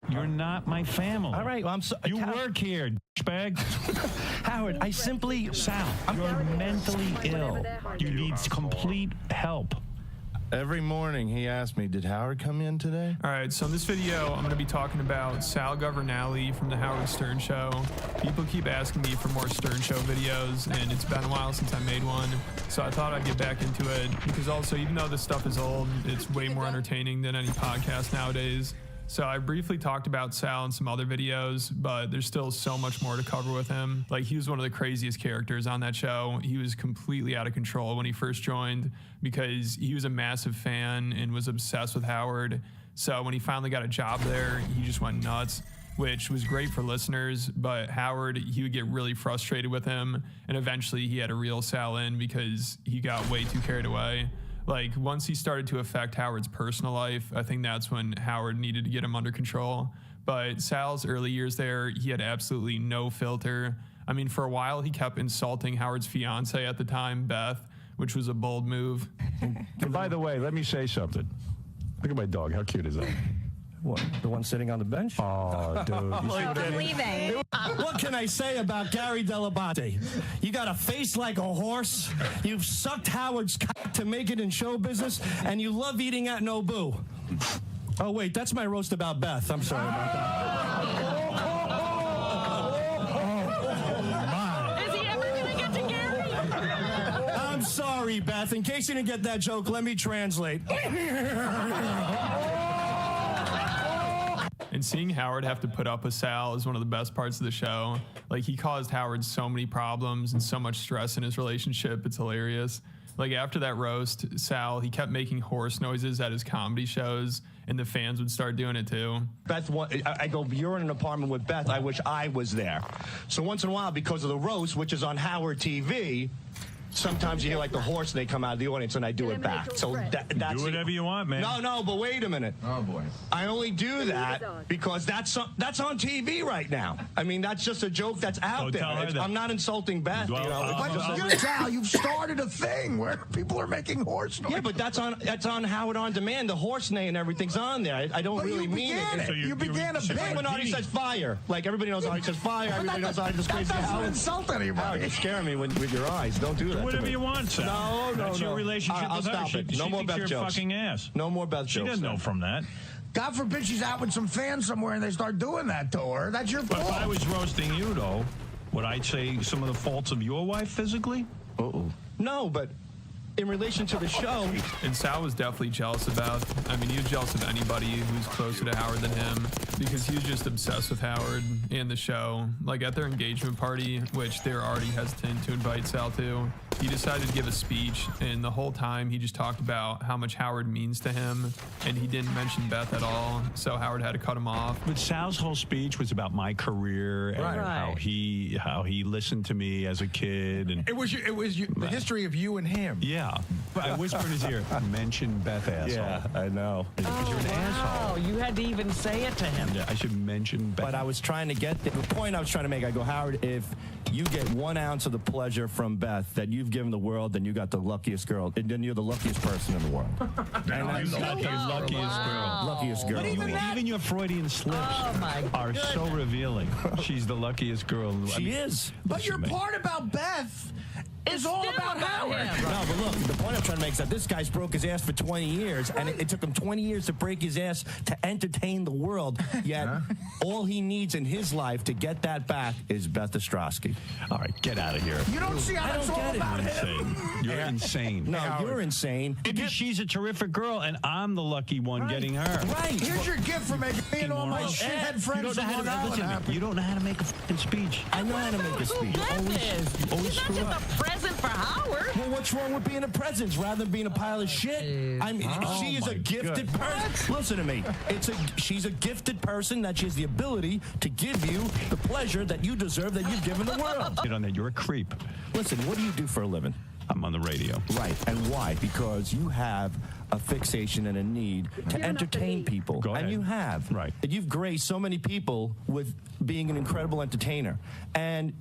You're not my family. All right, well, I'm so. You work here, bag. Howard, I simply. Sal, you're mentally ill. You need complete help. Every morning he asked me, did Howard come in today? All right, so in this video, I'm going to be talking about Sal Governale from the Howard Stern Show. People keep asking me for more Stern Show videos, and it's been a while since I made one. So I thought I'd get back into it, because also, even though this stuff is old, it's way more entertaining than any podcast nowadays. So I briefly talked about Sal in some other videos, but there's still so much more to cover with him. Like, he was one of the craziest characters on that show. He was completely out of control when he first joined because he was a massive fan and was obsessed with Howard. So when he finally got a job there, he just went nuts, which was great for listeners. But Howard, he would get really frustrated with him, and eventually he had to reel Sal in because he got way too carried away. Like, once he started to affect Howard's personal life, I think that's when Howard needed to get him under control. But Sal's early years there, he had absolutely no filter. I mean, for a while, he kept insulting Howard's fiance at the time, Beth, which was a bold move. And by the way, let me say something. Look at my dog. How cute is that? What, the one sitting on the bench? Oh, dude. I'm leaving. What can I say about Gary Dell'Abate? You got a face like a horse, you've sucked Howard's cock to make it in show business, and you love eating at Nobu. Oh, wait, that's my roast about Beth. I'm sorry about that. Is he ever going to get to Gary? I'm sorry, Beth. In case you didn't get that joke, let me translate. And seeing Howard have to put up with Sal is one of the best parts of the show. Like, he caused Howard so many problems and so much stress in his relationship. It's hilarious. Like, after that roast, Sal, he kept making horse noises at his comedy shows, and the fans would start doing it too. Beth, I go, you're in an apartment with Beth. I wish I was there. So once in a while, because of the roast, which is on Howard TV, sometimes you hear like the horse, and they come out of the audience, and I do it back. So that's do whatever you want, man. No, but wait a minute. Oh boy. I only do that because that's on TV right now. I mean, that's just a joke that's out there. I'm not insulting Beth. Sal, you've started a thing where people are making horse noises. Yeah, but that's on Howard On Demand. The horse neigh and everything's on there. I don't really mean it. So you began a bit. When Artie says fire, like everybody knows Artie says fire. Everybody knows Artie says crazy. That doesn't insult anybody. You're scaring me with your eyes. Don't do that. Whatever you want, Sal. No. That's your relationship with her. I'll stop it. No she more thinks Beth you're jokes. Fucking ass. No more Beth jokes. She doesn't know from that. God forbid she's out with some fans somewhere and they start doing that to her. That's your fault. But if I was roasting you, though, would I say some of the faults of your wife physically? No, but in relation to the show. And Sal was definitely jealous about, I mean, he was jealous of anybody who's closer to Howard than him, because he was just obsessed with Howard and the show. Like, at their engagement party, which they were already hesitant to invite Sal to, he decided to give a speech, and the whole time he just talked about how much Howard means to him, and he didn't mention Beth at all, so Howard had to cut him off. But Sal's whole speech was about my career and how he listened to me as a kid, and It was the history of you and him. yeah. I whispered in his ear, mention Beth, asshole. Yeah, I know. Because you're an asshole. You had to even say it to him. Yeah, I should mention Beth. But I was trying to get the point I was trying to make. I go, Howard, if you get 1 ounce of the pleasure from Beth that you've given the world, then you got the luckiest girl. And then you're the luckiest person in the world. And You got the luckiest girl. Luckiest girl. Even your Freudian slips are so revealing. She's the luckiest girl. She is. But your part about Beth is all about Howard. No, but look, the point I'm trying to make is that this guy's broke his ass for 20 years, and it took him 20 years to break his ass to entertain the world, yet all he needs in his life to get that back is Beth Ostrowski. All right, get out of here. You don't see how that's all about him. You're insane. No, you're insane. Because she's a terrific girl, and I'm the lucky one getting her. Right. Here's your gift for making me and all my shithead friends. You don't know how to make a fucking speech. I know how to make a speech. Beth always She's not screw just up. a present for Howard. Well, what's wrong with being a present rather than being a pile of shit? I mean, she is a gifted person. Listen to me. She's a gifted person that she has the ability to give you the pleasure that you deserve that you've given the world. Get on that. You're a creep. Listen, what do you do for a living? I'm on the radio. Right. And why? Because you have a fixation and a need to entertain people. Go ahead. And you have. Right. And you've graced so many people with being an incredible entertainer. And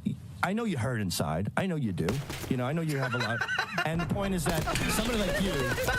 I know you hurt inside. I know you do. You know, I know you have a lot. And the point is that somebody like you,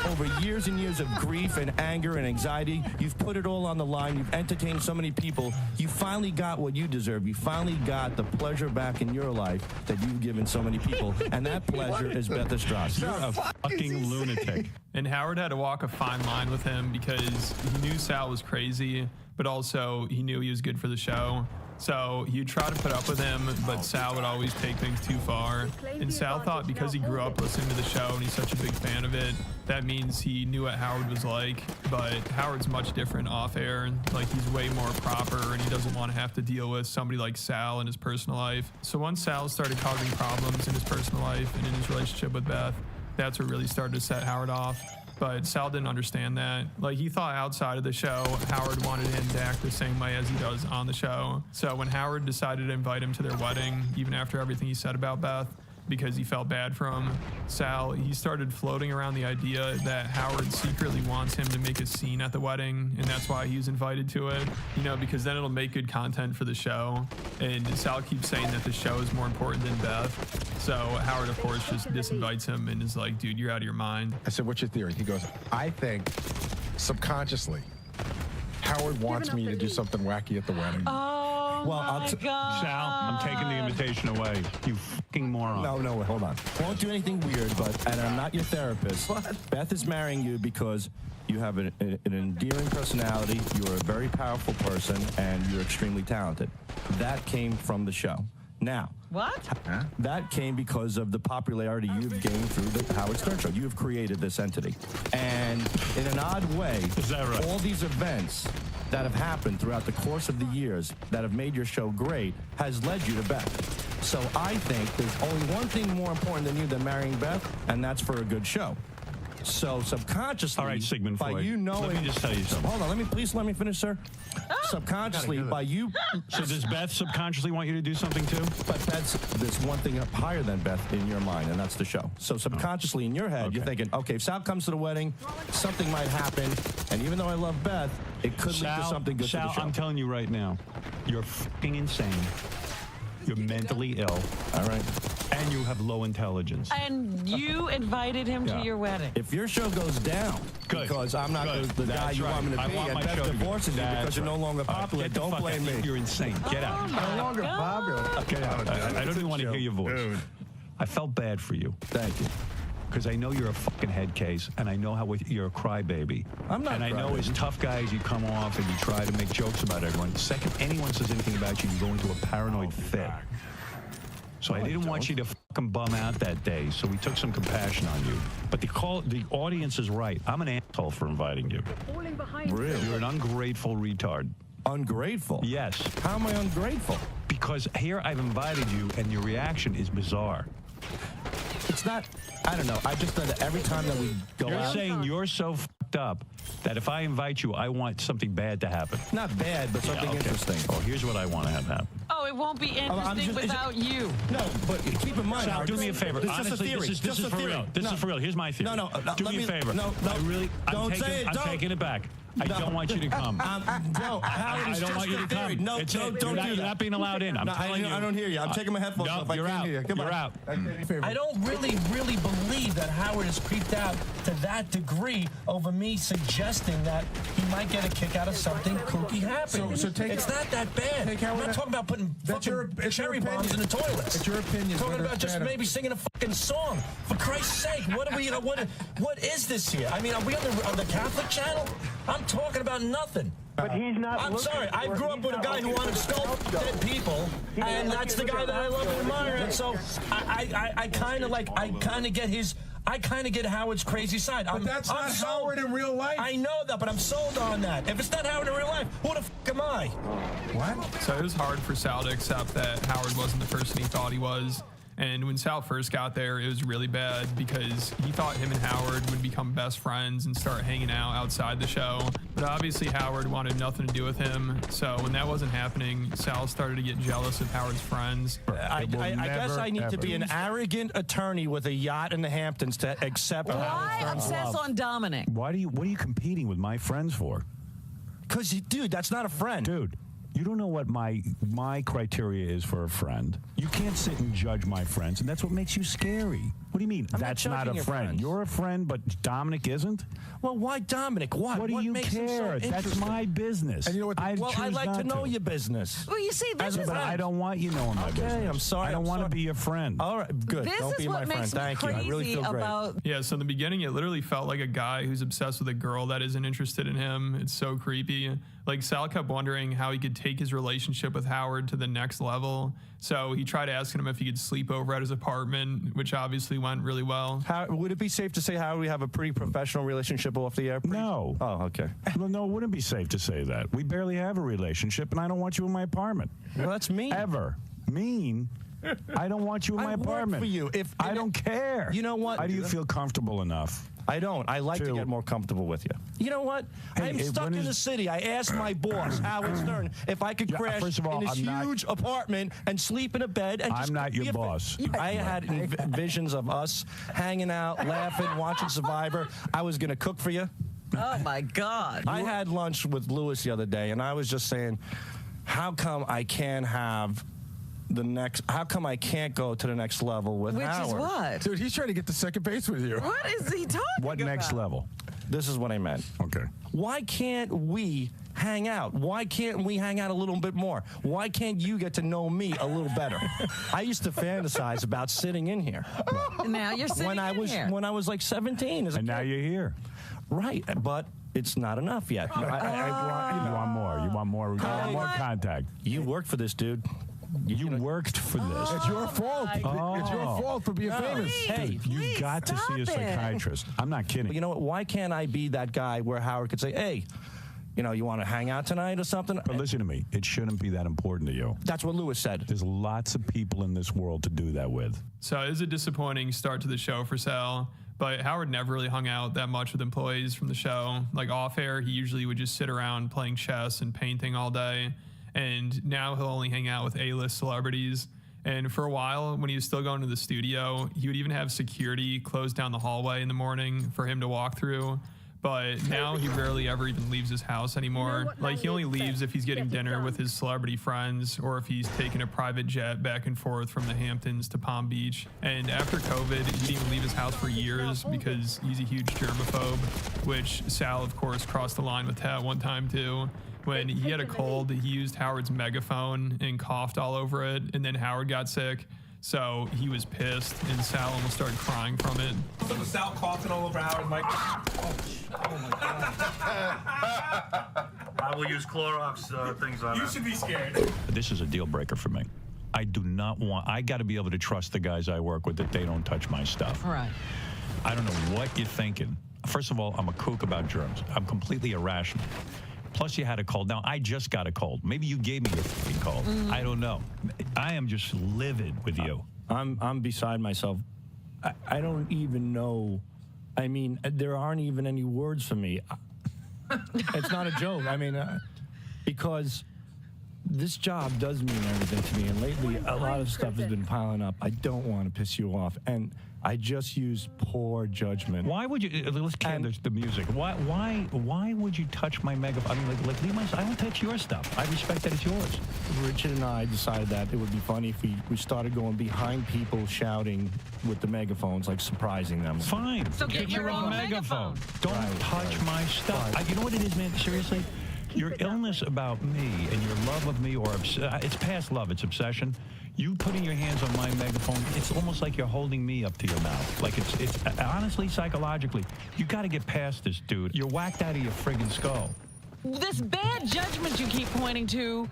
over years and years of grief and anger and anxiety, you've put it all on the line. You've entertained so many people. You finally got what you deserve. You finally got the pleasure back in your life that you've given so many people. And that pleasure is Beth Ostrowski. You're a fucking lunatic. And Howard had to walk a fine line with him because he knew Sal was crazy, but also he knew he was good for the show. So he'd try to put up with him, but Sal would always take things too far. And Sal thought because he grew up listening to the show and he's such a big fan of it, that means he knew what Howard was like. But Howard's much different off air, and like he's way more proper, and he doesn't want to have to deal with somebody like Sal in his personal life. So once Sal started causing problems in his personal life and in his relationship with Beth, that's what really started to set Howard off. But Sal didn't understand that. Like, he thought outside of the show, Howard wanted him to act the same way as he does on the show. So when Howard decided to invite him to their wedding, even after everything he said about Beth, because he felt bad for him, Sal, he started floating around the idea that Howard secretly wants him to make a scene at the wedding, and that's why he was invited to it, you know, because then it'll make good content for the show. And Sal keeps saying that the show is more important than Beth. So Howard, of course, just disinvites him and is like, dude, you're out of your mind. I said, what's your theory? He goes, I think subconsciously Howard wants me to do something wacky at the wedding. Oh, Well, my God. Sal, I'm taking the invitation away. You fucking moron. No, wait, hold on. Won't do anything weird, and I'm not your therapist. Beth is marrying you because you have an endearing personality, you're a very powerful person, and you're extremely talented. That came from the show. Now, What? that came because of the popularity you've gained through the Howard Stern Show. You have created this entity. And in an odd way, Is that right? all these events that have happened throughout the course of the years that have made your show great has led you to Beth. So I think there's only one thing more important than you than marrying Beth, and that's for a good show. So subconsciously, All right, Sigmund by Freud, you knowing, let me just tell you something. Hold on, please let me finish, sir. Subconsciously, by you, So does Beth subconsciously want you to do something too? but there's one thing up higher than Beth in your mind, and that's the show. So subconsciously in your head, you're thinking, okay, if Sal comes to the wedding, something might happen, and even though I love Beth, it could lead to something good for the show. I'm telling you right now, you're fucking insane. You're mentally ill. All right. And you have low intelligence. And you invited him to your wedding. If your show goes down, Good. because I'm not Good. the guy That's you right. want me to I be, want and my Beth show to go. divorces you That's because you're no right. longer All right, popular, get the don't fuck blame out. me. You're insane. Get out. No longer popular. Get out. I don't even want to hear your voice. Dude. I felt bad for you. Thank you. Because I know you're a fucking head case, and I know how you're a crybaby. I'm not And I know crybaby. as tough guys, you come off and you try to make jokes about everyone. The second anyone says anything about you, you go into a paranoid fit. So I didn't want you to fucking bum out that day, so we took some compassion on you. But the audience is right. I'm an asshole for inviting you. Really? You're an ungrateful retard. Ungrateful? Yes. How am I ungrateful? Because here I've invited you, and your reaction is bizarre. It's not. I don't know. I just know that every time that we go You're out, saying you're so fucked up that if I invite you, I want something bad to happen. not bad, but something interesting. Oh, here's what I want to have happen. Oh, it won't be interesting without you. No, but keep in mind. Sal, Howard, do me a favor. This is just a Honestly, theory. this Just is a for theory. real. This No. is for real. Here's my theory. No, Do let me a favor. No, I'm taking it back. I don't want you to come. No, Howard, I it's don't just want you a to theory. come. No, It's don't it. do You're not- that. You're not being allowed in. I'm No, telling you. I don't hear you. I'm taking my headphones off. I you're can't out. hear you. Goodbye. You're out. I don't really believe that Howard is creeped out to that degree over me suggesting that he might get a kick out of something kooky happening. So take it's not that bad. I'm not talking about putting fucking cherry bombs in the toilets. It's your opinion. Talking whether about it's just bad or- maybe singing a fucking song. For Christ's sake, what are we? What is this here? I mean, are we on the Catholic channel? I'm talking about nothing. But he's not. I'm sorry. I grew up with a guy who wanted to sculpt dead people, and that's the guy that I love and admire. And so I kind of get Howard's crazy side. But that's not Howard in real life. I know that, but I'm sold on that. If it's not Howard in real life, who the fuck am I? What? So it was hard for Sal to accept that Howard wasn't the person he thought he was. And when Sal first got there, it was really bad because he thought him and Howard would become best friends and start hanging out outside the show. But obviously Howard wanted nothing to do with him. So when that wasn't happening, Sal started to get jealous of Howard's friends. I guess I need to be an arrogant attorney with a yacht in the Hamptons to accept. Why obsess on Dominic? What are you competing with my friends for? Because, dude, that's not a friend. Dude, you don't know what my criteria is for a friend. You can't sit and judge my friends, and that's what makes you scary. What do you mean? That's not a friend. You're a friend, but Dominic isn't? Well, why Dominic? What? What do you makes him so care? That's interesting? my business. And you know what? I choose like not to know your business. Well, you see, this is But I don't want you knowing my business. Okay, I'm sorry. I don't want to be your friend. All right, good. This Don't is be what my makes friend. me Thank you. I really crazy feel great. about. Yeah, so in the beginning, it literally felt like a guy who's obsessed with a girl that isn't interested in him. It's so creepy. Like, Sal kept wondering how he could take his relationship with Howard to the next level. So he tried asking him if he could sleep over at his apartment, which obviously went really well. Would it be safe to say how we have a pretty professional relationship off the air? No. Oh, okay. Well, no, it wouldn't be safe to say that. We barely have a relationship, and I don't want you in my apartment. Well, that's mean. Ever. Mean? I don't want you in my apartment. For you. I don't care. You know what? How do you feel comfortable enough? I don't. I like to get more comfortable with you. You know what? I'm stuck in the city. I asked my boss, Howard Stern, if I could crash first of all, in his huge apartment and sleep in a bed. And I'm not your boss. I had visions of us hanging out, laughing, watching Survivor. I was going to cook for you. Oh, my God. I had lunch with Lewis the other day, and I was just saying, how come I can't have how come I can't go to the next level with Howard? Which is what? Dude, he's trying to get to second base with you. What is he talking about? What next level? This is what I meant. Okay. Why can't we hang out? Why can't we hang out a little bit more? Why can't you get to know me a little better? I used to fantasize about sitting in here. Now you're sitting here. When I was like 17. And now you're here. Right, but it's not enough yet. You want more. You want more. You want more contact. You worked for this, dude. You worked for this. It's your fault. It's your fault for being famous. Hey, you got to see a psychiatrist. I'm not kidding. You know what? Why can't I be that guy where Howard could say, hey, you want to hang out tonight or something? But listen to me. It shouldn't be that important to you. That's what Lewis said. There's lots of people in this world to do that with. So it was a disappointing start to the show for Sal. But Howard never really hung out that much with employees from the show. Like, off air, he usually would just sit around playing chess and painting all day. And now he'll only hang out with A-list celebrities. And for a while, when he was still going to the studio, he would even have security close down the hallway in the morning for him to walk through. But now he rarely ever even leaves his house anymore. Like, he only leaves if he's getting dinner with his celebrity friends or if he's taking a private jet back and forth from the Hamptons to Palm Beach. And after COVID, he didn't even leave his house for years because he's a huge germaphobe, which Sal, of course, crossed the line with that one time, too. When he had a cold, he used Howard's megaphone and coughed all over it, and then Howard got sick. So he was pissed, and Sal almost started crying from it. Look at Sal coughing all over Howard's mic. Oh my God. I will use Clorox things on it. You should be scared. This is a deal breaker for me. I do not want, I got to be able to trust the guys I work with that they don't touch my stuff. Right. I don't know what you're thinking. First of all, I'm a kook about germs. I'm completely irrational. Plus, you had a cold. Now, I just got a cold. Maybe you gave me a fucking cold. I don't know. I am just livid with you. I'm beside myself I don't even know. I mean, there aren't even any words for me. It's not a joke. I mean, because this job does mean everything to me, and lately a lot of stuff has been piling up. I don't want to piss you off, and I just use poor judgment. Why would you? Let's can the music. Why would you touch my megaphone? I mean, like leave my. I don't touch your stuff. I respect that it's yours. Richard and I decided that it would be funny if we started going behind people shouting with the megaphones, like surprising them. Fine. So get your own megaphone. Don't touch my stuff. You know what it is, man? Seriously? Your illness about me and your love of me, or it's past love, it's obsession. You putting your hands on my megaphone, it's almost like you're holding me up to your mouth. Like it's honestly, psychologically, you got to get past this, dude. You're whacked out of your friggin' skull. This bad judgment you keep pointing to,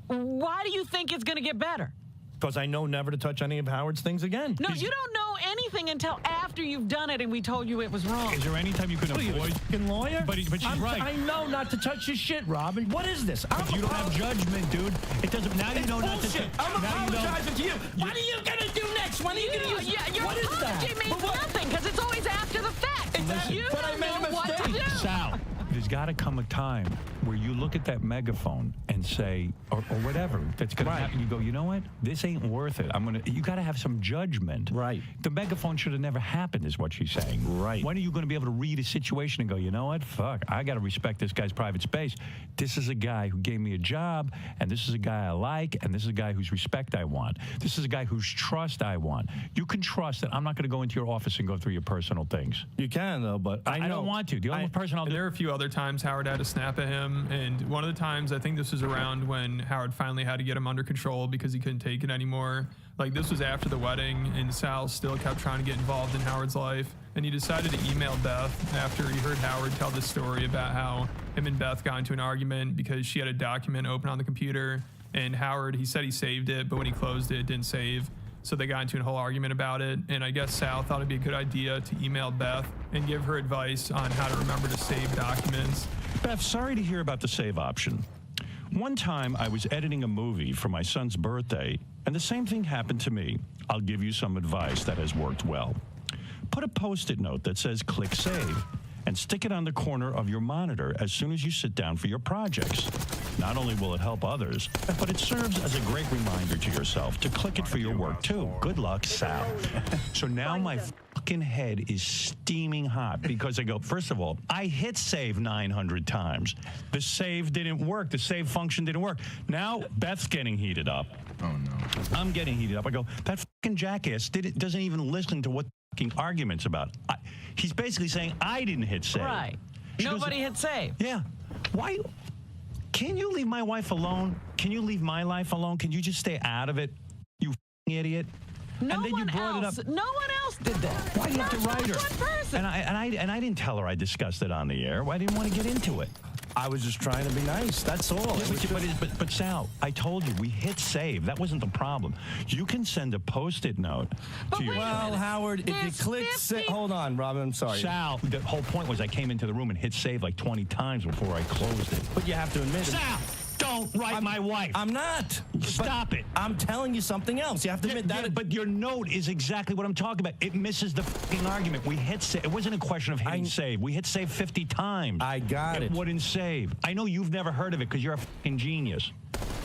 why do you think it's going to get better? Because I know never to touch any of Howard's things again. No, you don't know anything until after you've done it and we told you it was wrong. Is there any time you can avoid? Are you a fucking lawyer? But she's right. I know not to touch your shit, Robin. What is this? But you don't have judgment, dude. It doesn't. Now you know not to touch. I'm apologizing to you. What are you gonna do next? When are you gonna use? Your What is that? apology means nothing because it's always after the fact. Listen, You but I don't made a know what to mistake. do. Sal, there's got to come a time where you look at that megaphone and say, or whatever that's going to happen. You go, you know what? This ain't worth it. You got to have some judgment. Right. The megaphone should have never happened, is what she's saying. Right. When are you going to be able to read a situation and go, you know what? Fuck, I got to respect this guy's private space. This is a guy who gave me a job, and this is a guy I like, and this is a guy whose respect I want. This is a guy whose trust I want. You can trust that I'm not going to go into your office and go through your personal things. You can, though, but I don't want to. The only person I'll do. There are a few other times Howard had to snap at him, and one of the times, I think this was around when Howard finally had to get him under control because he couldn't take it anymore. Like, this was after the wedding, and Sal still kept trying to get involved in Howard's life, and he decided to email Beth after he heard Howard tell this story about how him and Beth got into an argument because she had a document open on the computer, and Howard, he said he saved it, but when he closed it, it didn't save. So they got into a whole argument about it, and I guess Sal thought it'd be a good idea to email Beth and give her advice on how to remember to save documents. Beth, sorry to hear about the save option. One time I was editing a movie for my son's birthday, and the same thing happened to me. I'll give you some advice that has worked well. Put a Post-it note that says click save and stick it on the corner of your monitor as soon as you sit down for your projects. Not only will it help others, but it serves as a great reminder to yourself to click it for your work too. Good luck, Sal. So now my fucking head is steaming hot because I go, first of all, I hit save 900 times. The save didn't work. The save function didn't work. Now Beth's getting heated up. Oh, no. I'm getting heated up. I go, that fucking jackass doesn't even listen to what the fucking argument's about. He's basically saying I didn't hit save. Right. Nobody hit save. Yeah. Why? Can you leave my wife alone? Can you leave my life alone? Can you just stay out of it, you fucking idiot? No and then one you brought else. it up. No one else did that. Why do you have to write her? One person. And I didn't tell her I discussed it on the air. I didn't want to get into it. I was just trying to be nice. That's all. Yeah, but Sal, I told you, we hit save. That wasn't the problem. You can send a Post-it note to your... Well, Howard, if you click... Hold on, Robin, I'm sorry. Sal, the whole point was I came into the room and hit save like 20 times before I closed it. But you have to admit... Sal, don't write my wife. I'm not. Stop it. I'm telling you something else. You have to admit that. Yeah, but your note is exactly what I'm talking about. It misses the fucking argument. We hit save. It wasn't a question of hitting save. We hit save 50 times. I got it. It wouldn't save. I know you've never heard of it because you're a fucking genius.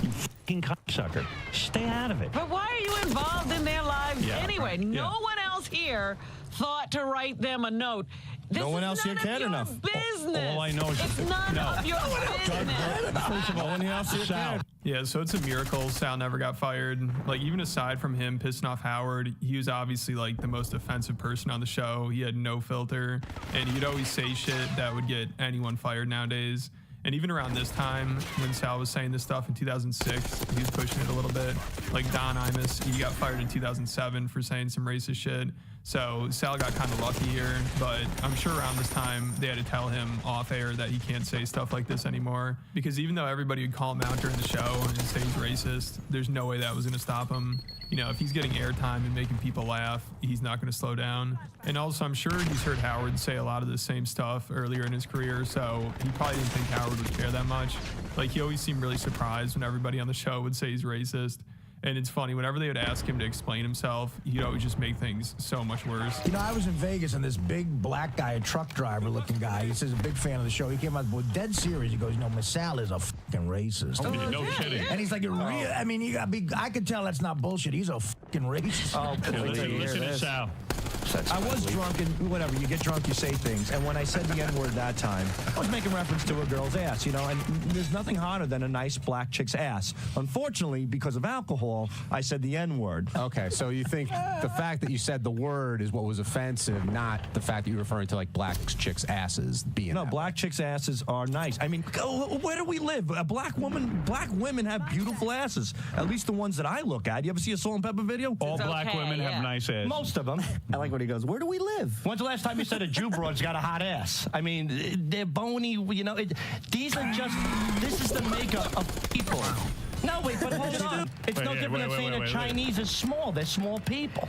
You fucking cocksucker. Stay out of it. But why are you involved in their lives anyway? No one else here thought to write them a note. No one else here cared enough. Business. All I know is it's none of your business. First of all, no one else here cared. Yeah, so it's a miracle Sal never got fired. Like, even aside from him pissing off Howard, he was obviously like the most offensive person on the show. He had no filter, and he'd always say shit that would get anyone fired nowadays. And even around this time, when Sal was saying this stuff in 2006, he was pushing it a little bit. Like Don Imus, he got fired in 2007 for saying some racist shit. So Sal got kind of lucky here, but I'm sure around this time they had to tell him off air that he can't say stuff like this anymore. Because even though everybody would call him out during the show and say he's racist, there's no way that was going to stop him. You know, if he's getting airtime and making people laugh, he's not going to slow down. And also, I'm sure he's heard Howard say a lot of the same stuff earlier in his career, so he probably didn't think Howard would care that much. Like, he always seemed really surprised when everybody on the show would say he's racist. And it's funny, whenever they would ask him to explain himself, he'd always just make things so much worse. You know, I was in Vegas and this big black guy, a truck driver looking guy, he says a big fan of the show. He came out with dead serious. He goes, you know, Masal is a fucking racist. Oh, no kidding. And he's like, I mean, you gotta be, I could tell that's not bullshit. He's a fucking racist. Oh, listen to Sal. I was drunk and whatever, you get drunk, you say things. And when I said the N-word that time, I was making reference to a girl's ass, you know, and there's nothing hotter than a nice black chick's ass. Unfortunately, because of alcohol, I said the N-word. Okay, so you think the fact that you said the word is what was offensive, not the fact that you're referring to like black chicks' asses being No, black chicks' asses are nice. I mean, where do we live? Black women have beautiful asses. At least the ones that I look at. You ever see a Salt and Pepper video? All black women have nice asses. Most of them. I like when he goes, where do we live? When's the last time you said a Jew broad's got a hot ass? I mean, they're bony, you know. These are just, this is the makeup of people. No, wait, but hold on. It's no different than saying a Chinese is small. They're small people.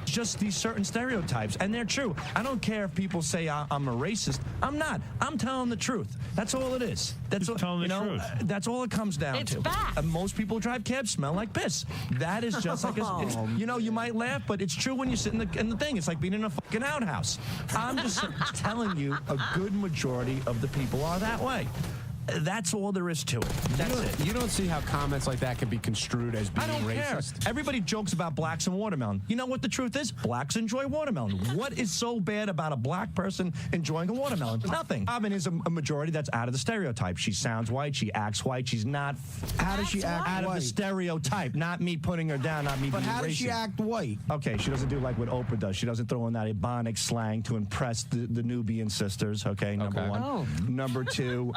Just these certain stereotypes, and they're true. I don't care if people say I'm a racist. I'm not. I'm telling the truth. That's all it is. That's all, telling the truth. That's all it comes down to. Fact. Most people who drive cabs smell like piss. That is just like, you know, you might laugh, but it's true when you sit in the thing. It's like being in a fucking outhouse. I'm just telling you, a good majority of the people are that way. That's all there is to it. That's it. You don't see how comments like that can be construed as being I don't racist? care. Everybody jokes about blacks and watermelon. You know what the truth is? Blacks enjoy watermelon. What is so bad about a black person enjoying a watermelon? Nothing. Robin is a majority that's out of the stereotype. She sounds white. She acts white. She's not. How does she act out white? of the stereotype? Not me putting her down. Not me But being how does she racist. act white? Okay, she doesn't do like what Oprah does. She doesn't throw in that Ebonic slang to impress the Nubian sisters. Okay, number one. Oh. Number two,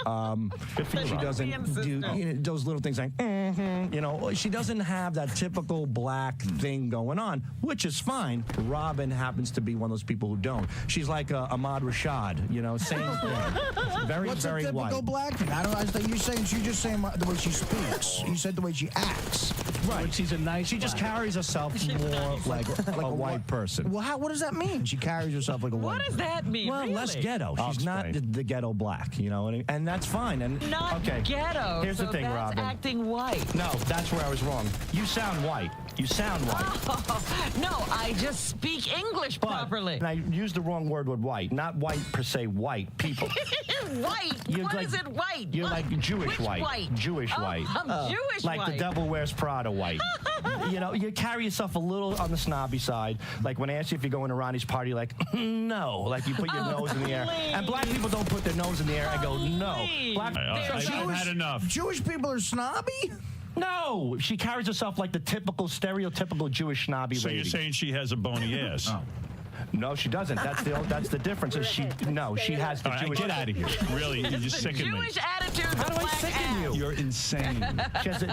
she doesn't do those little things like, you know, she doesn't have that typical black thing going on, which is fine. Robin happens to be one of those people who don't. She's like Ahmad Rashad, you know, same thing. Very, What's very a typical white. black thing? I don't understand. You're just saying the way she speaks. You said the way she acts. Right. She's a nice. She just carries herself more like a white person. Well, what does that mean? She carries herself like a white. What does that mean? Well, really? less ghetto. She's not the ghetto black, you know, and that's fine. And Not okay. ghetto. Here's so the thing, that's Robin. acting white. No, that's where I was wrong. You sound white. You sound white. Oh, no, I just speak English properly. And I used the wrong word with white. Not white per se, white people. White? You're What like- is it white? You're What? like Jewish Which white. Jewish Oh, white. I'm Jewish like white. the devil wears Prada white. You know, you carry yourself a little on the snobby side. Like when I ask you if you're going to Ronnie's party, like, no. Like you put your nose in the air. And black people don't put their nose in the air and go, no. Black, I've had enough. Jewish people are snobby? No, she carries herself like the typical, stereotypical Jewish snobby So lady. you're saying she has a bony ass? No, she doesn't. That's the difference. Is she has the All right, Jewish. get out of here. Really, you just sicken me. Jewish attitude. How do I sicken you? You're insane.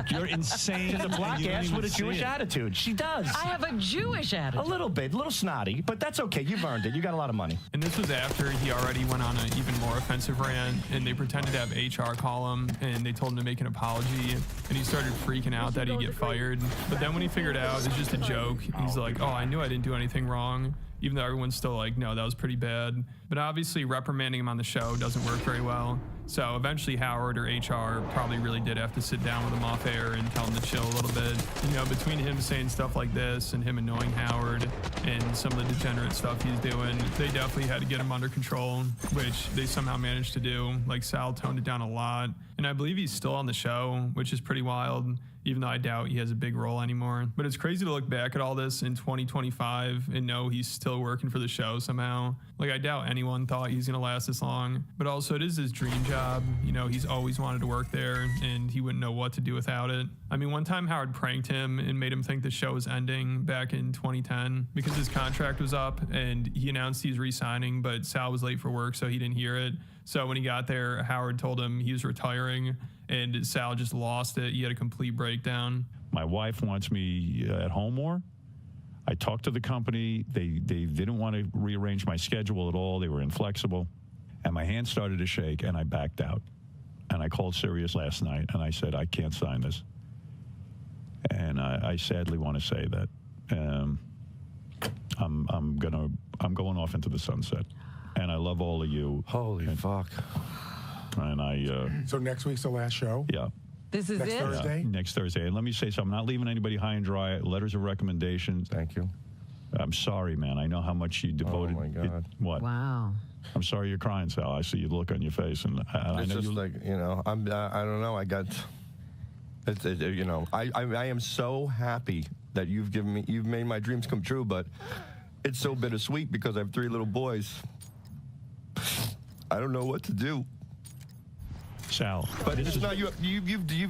You're insane. She has a black You don't ass even with a see Jewish it. attitude. She does. I have a Jewish attitude. A little bit, a little snotty, but that's okay. You've earned it. You got a lot of money. And this was after he already went on an even more offensive rant, and they pretended to have HR call him, and they told him to make an apology, and he started freaking out that he'd get fired. But then when he figured out it's just a joke, he's like, oh, I knew I didn't do anything wrong, even though everyone's still like, no, that was pretty bad. But obviously reprimanding him on the show doesn't work very well. So eventually Howard or HR probably really did have to sit down with him off air and tell him to chill a little bit. You know, between him saying stuff like this and him annoying Howard and some of the degenerate stuff he's doing, they definitely had to get him under control, which they somehow managed to do. Like Sal toned it down a lot. And I believe he's still on the show, which is pretty wild, even though I doubt he has a big role anymore. But it's crazy to look back at all this in 2025 and know he's still working for the show somehow. Like, I doubt anyone thought he's gonna last this long, but also it is his dream job. You know, he's always wanted to work there and he wouldn't know what to do without it. I mean, one time Howard pranked him and made him think the show was ending back in 2010 because his contract was up and he announced he's re-signing, but Sal was late for work, so he didn't hear it. So when he got there, Howard told him he was retiring, and Sal just lost it. He had a complete breakdown. My wife wants me at home more. I talked to the company. They didn't want to rearrange my schedule at all. They were inflexible. And my hand started to shake, and I backed out. And I called Sirius last night, and I said, I can't sign this. And I sadly want to say that I'm going off into the sunset. And I love all of you. Holy fuck. And So next week's the last show? Yeah. This is it? Thursday? Next Thursday. And let me say something. I'm not leaving anybody high and dry. Letters of recommendation. Thank you. I'm sorry, man. I know how much you devoted. Oh, my God. What? Wow. I'm sorry you're crying, Sal. I see the look on your face. And I It's know just you like, you know, I don't know. I got, you know, I am so happy that you've made my dreams come true, but it's so bittersweet because I have 3 little boys. I don't know what to do. Sal. But it's not you.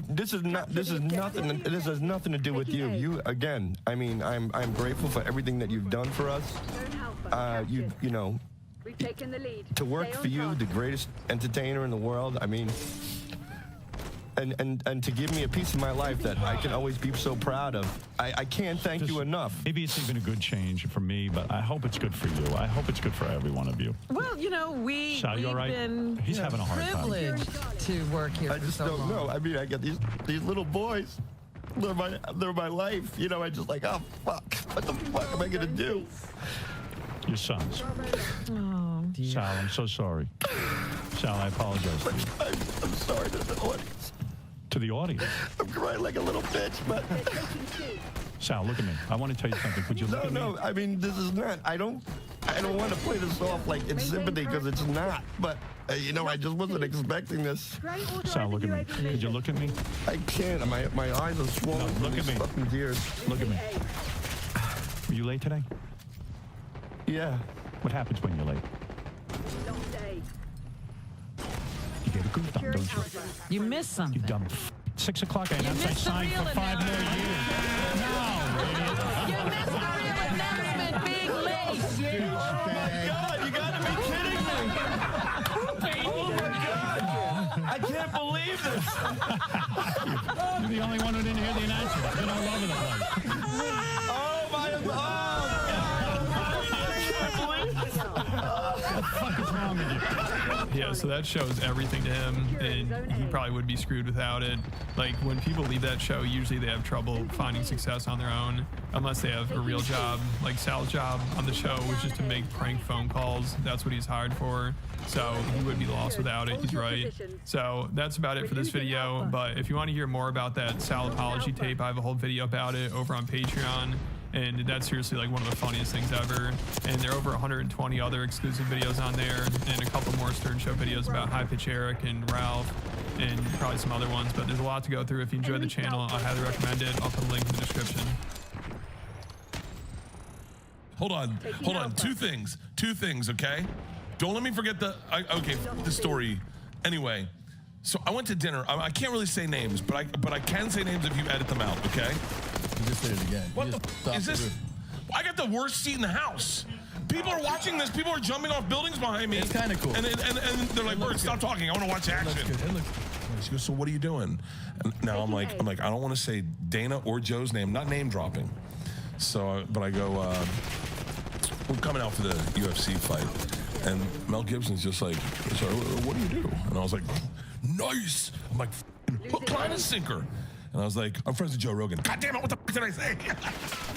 This is nothing. This has nothing to do with you. You again. I mean, I'm grateful for everything that you've done for us. You know, to work for you, the greatest entertainer in the world. I mean, and to give me a piece of my life that I can always be so proud of. I can't thank you enough. Maybe it's even a good change for me, but I hope it's good for you. I hope it's good for every one of you. Well, you know, Sal, you all right? been He's having a hard time. privileged to work here I for just so don't long. know. I mean, I got these little boys. They're my life. You know, I just like, oh fuck, what the fuck am I gonna do? Your sons. Oh, dear. Sal, I'm so sorry. Sal, I apologize to you. I'm sorry to the audience. To the audience? I'm crying like a little bitch, but... Sal, look at me. I want to tell you something. Could you look at me? No, I mean, this is not... I don't want to play this off like it's sympathy, because it's not. But, you know, I just wasn't expecting this. Sal, look at me. Could you look at me? I can't. My eyes are swollen. No, look at me. Fucking tears. Look at me. Were you late today? Yeah. What happens when you're late? You get a good thumb, don't you? You missed something. You dumb 6 o'clock, I announced I signed for 5 more years. You missed the real announcement being late. Oh my God, you gotta be kidding me. Oh my God. I can't believe this. You're the only one who didn't hear the announcement. It's been all over the place. Oh my God. What the fuck is wrong with you? Yeah, so that shows everything to him, and he probably would be screwed without it. Like, when people leave that show, usually they have trouble finding success on their own, unless they have a real job. Like, Sal's job on the show was just to make prank phone calls. That's what he's hired for. So he would be lost without it. He's right. So that's about it for this video. But if you want to hear more about that Sal apology tape, I have a whole video about it over on Patreon. And that's seriously like one of the funniest things ever. And there are over 120 other exclusive videos on there, and a couple more Stern Show videos about High Pitch Eric and Ralph, and probably some other ones. But there's a lot to go through. If you enjoyed the channel, I highly recommend it. I'll put a link in the description. Hold on. Two things, okay? Don't let me forget the story. Anyway, so I went to dinner. I can't really say names, but I can say names if you edit them out, okay? You just did it again. What the f is this? I got the worst seat in the house. People are watching this. People are jumping off buildings behind me. It's kind of cool. And they're like, Bert, stop talking. I want to watch action. She goes, so what are you doing? And now I'm like, I don't want to say Dana or Joe's name, not name dropping. So, but I go, we're coming out for the UFC fight. And Mel Gibson's just like, so what do you do? And I was like, nice. I'm like, hook, line, and sinker. And I was like, I'm friends with Joe Rogan. God damn it, what the f did I say?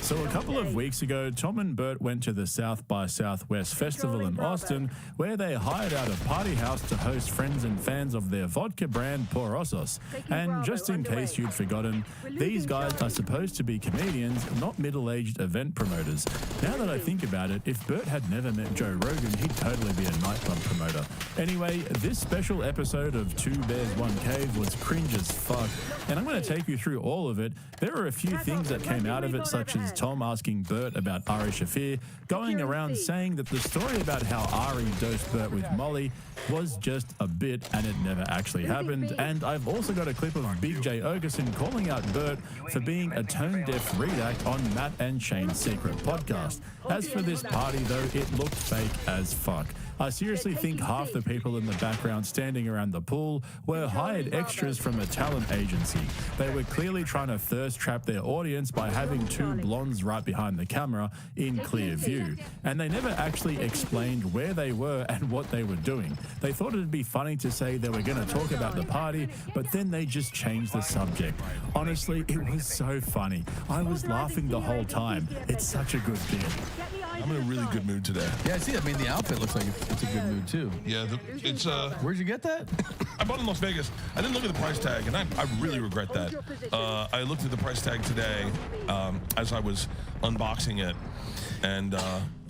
So a couple of weeks ago, Tom and Bert went to the South by Southwest Festival in Austin, where they hired out a party house to host friends and fans of their vodka brand Porosos. And just in case you'd forgotten, these guys are supposed to be comedians, not middle-aged event promoters. Now that I think about it, if Bert had never met Joe Rogan, he'd totally be a nightclub promoter. Anyway, this special episode of Two Bears, One Cave was cringe as fuck, and I'm going to take you through all of it. There are a few things that came out of it, such as Tom asking Bert about Ari Shafir, going around saying that the story about how Ari dosed Bert with Molly was just a bit and it never actually happened. And I've also got a clip of Big J Ogerson calling out Bert for being a tone-deaf redact on Matt and Shane's secret podcast. As for this party, though, it looked fake as fuck. I seriously think half the people in the background standing around the pool were hired extras from a talent agency. They were clearly trying to thirst trap their audience by having two blondes right behind the camera in clear view. And they never actually explained where they were and what they were doing. They thought it'd be funny to say they were going to talk about the party, but then they just changed the subject. Honestly, it was so funny. I was laughing the whole time. It's such a good bit. I'm in a really good mood today. Yeah, I see. I mean, the outfit looks like it's That's a good mood too. Yeah, it's Where'd you get that? I bought it in Las Vegas. I didn't look at the price tag, and I really regret that. I looked at the price tag today as I was unboxing it, and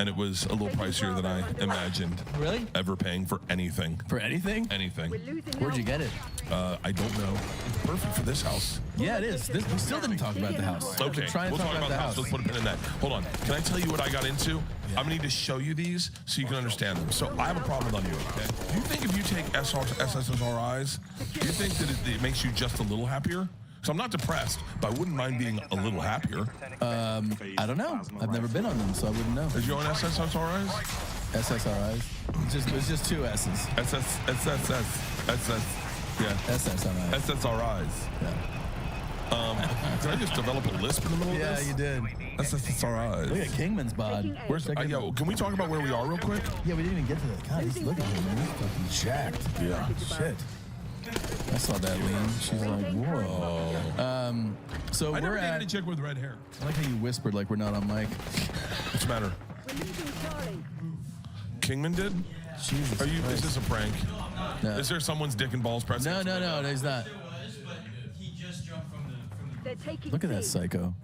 it was a little pricier than I imagined. Really? Ever paying for anything. For anything? Anything. Where'd you get it? I don't know. It's perfect for this house. Yeah, it is. We still didn't talk about the house. Okay, we'll talk about the house. Let's put a pin in that. Hold on. Can I tell you what I got into? I'm going to need to show you these so you can understand them. So I have a problem with you, okay? Do you think if you take SSRIs, do you think that it makes you just a little happier? So I'm not depressed, but I wouldn't mind being a little happier. I don't know. I've never been on them, so I wouldn't know. Did you own SSRIs? SSRIs? It's just two S's. Yeah. SSRIs. SSRIs. Yeah. Did I just develop a lisp in the middle of this? Yeah, you did. SSRIs. Look at Kingman's bod. Where's yo? Can we talk about where we are real quick? Yeah, we didn't even get to that. God, look at him, man. He's fucking jacked. Yeah. Shit. I saw that lean. She's like, whoa. So I never we're dated at a chick with red hair. I like how you whispered like we're not on mic. What's the matter? Kingman did? Jesus Is this a prank? No. Is there someone's dick and balls pressing? No, he's not. Look at that psycho.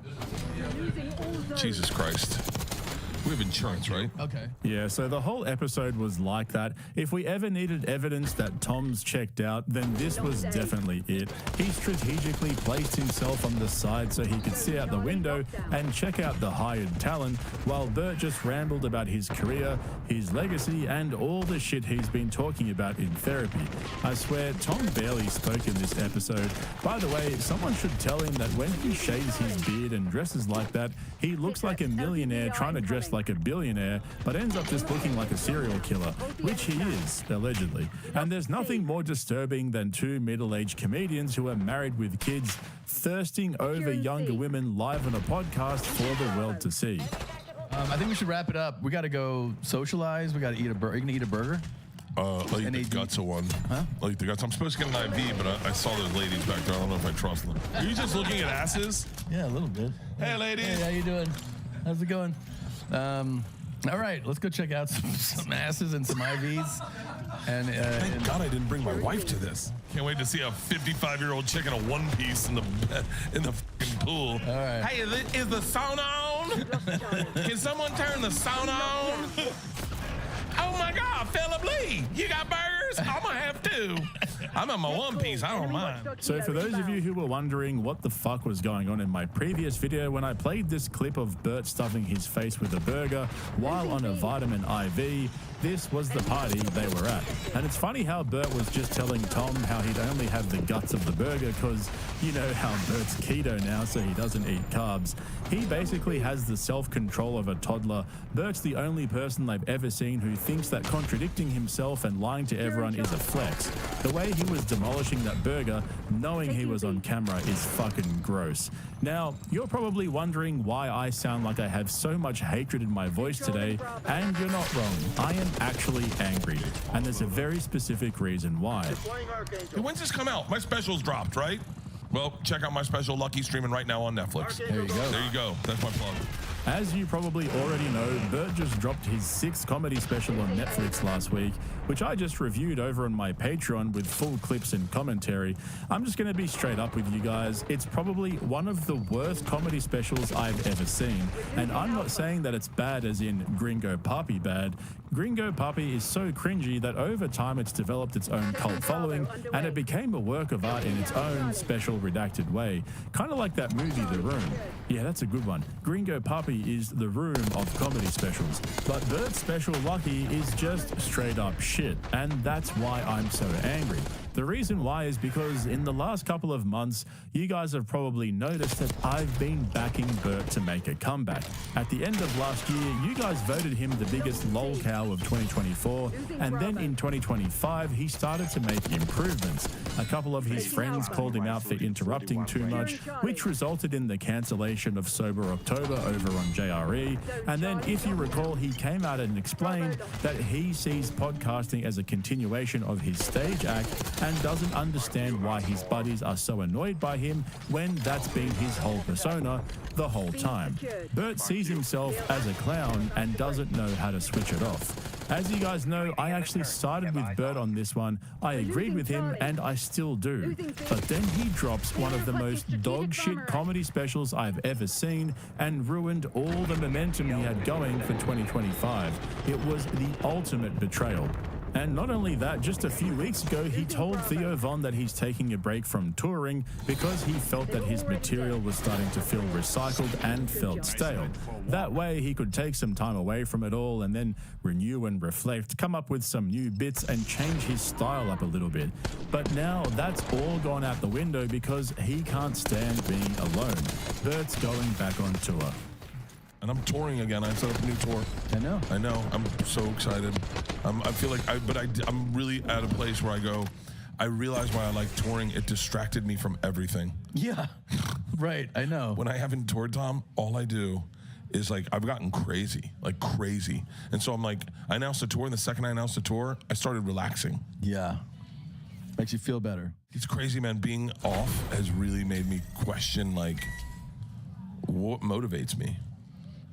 Jesus Christ. We have insurance, right? Okay. Yeah, so the whole episode was like that. If we ever needed evidence that Tom's checked out, then this was definitely it. He strategically placed himself on the side so he could see out the window and check out the hired talent, while Bert just rambled about his career, his legacy, and all the shit he's been talking about in therapy. I swear, Tom barely spoke in this episode. By the way, someone should tell him that when he shaves his beard and dresses like that, he looks like a millionaire trying to dress like a billionaire, but ends up just looking like a serial killer, which he is, allegedly. And there's nothing more disturbing than two middle-aged comedians who are married with kids thirsting over younger women live on a podcast for the world to see. I think we should wrap it up. We got to go socialize. We got to eat a burger. Are you going to eat a burger? I'll eat the guts of one. Huh? I'll eat the guts. I'm supposed to get an IV, but I saw those ladies back there. I don't know if I trust them. Are you just looking at asses? Yeah, a little bit. Hey, ladies. Hey, how you doing? How's it going? All right, let's go check out some asses and some IVs. And thank God I didn't bring my wife to this. Can't wait to see a 55-year-old chick in a one-piece in the fucking pool. All right. Hey, is the sauna on? Can someone turn the sauna on? Oh my God, Philip Lee, you got burgers? I'm gonna have two. I'm in my one piece, I don't mind. So for those of you who were wondering what the fuck was going on in my previous video when I played this clip of Bert stuffing his face with a burger while on a vitamin IV, this was the party they were at. And it's funny how Bert was just telling Tom how he'd only have the guts of the burger because you know how Bert's keto now, so he doesn't eat carbs. He basically has the self-control of a toddler. Bert's the only person I've ever seen who thinks that contradicting himself and lying to everyone is a flex. The way he was demolishing that burger, knowing he was on camera, is fucking gross. Now, you're probably wondering why I sound like I have so much hatred in my voice today, and you're not wrong. I am actually angry, and there's a very specific reason why. Hey, when's this come out? My special's dropped, right? Well, check out my special, Lucky, streaming right now on Netflix. There you go. There you go. That's my plug. As you probably already know, Bert just dropped his 6th comedy special on Netflix last week, which I just reviewed over on my Patreon with full clips and commentary. I'm just going to be straight up with you guys. It's probably one of the worst comedy specials I've ever seen. And I'm not saying that it's bad as in Gringo Papi bad. Gringo Papi is so cringy that over time it's developed its own cult following, and it became a work of art in its own special redacted way. Kind of like that movie, The Room. Yeah, that's a good one. Gringo Papi is The Room of comedy specials. But Bert's special Lucky is just straight up shit, and that's why I'm so angry. The reason why is because in the last couple of months, you guys have probably noticed that I've been backing Bert to make a comeback. At the end of last year, you guys voted him the biggest lol cow of 2024, and then in 2025, he started to make improvements. A couple of his friends called him out for interrupting too much, which resulted in the cancellation of Sober October over on JRE. And then, if you recall, he came out and explained that he sees podcasting as a continuation of his stage act, and doesn't understand why his buddies are so annoyed by him when that's been his whole persona the whole time. Bert sees himself as a clown and doesn't know how to switch it off. As you guys know, I actually sided with Bert on this one. I agreed with him, and I still do. But then he drops one of the most dog shit comedy specials I've ever seen and ruined all the momentum he had going for 2025. It was the ultimate betrayal. And not only that, just a few weeks ago, he told Theo Von that he's taking a break from touring because he felt that his material was starting to feel recycled and felt stale. That way, he could take some time away from it all and then renew and reflect, come up with some new bits and change his style up a little bit. But now that's all gone out the window because he can't stand being alone. Bert's going back on tour. And I'm touring again. I set up a new tour. I know. I'm so excited. I feel like I'm really at a place where I realize why I like touring. It distracted me from everything. Yeah, right. I know. When I haven't toured, Tom, all I do is I've gotten crazy. And so I announced the tour, and the second I announced the tour, I started relaxing. Yeah. Makes you feel better. It's crazy, man. Being off has really made me question, what motivates me.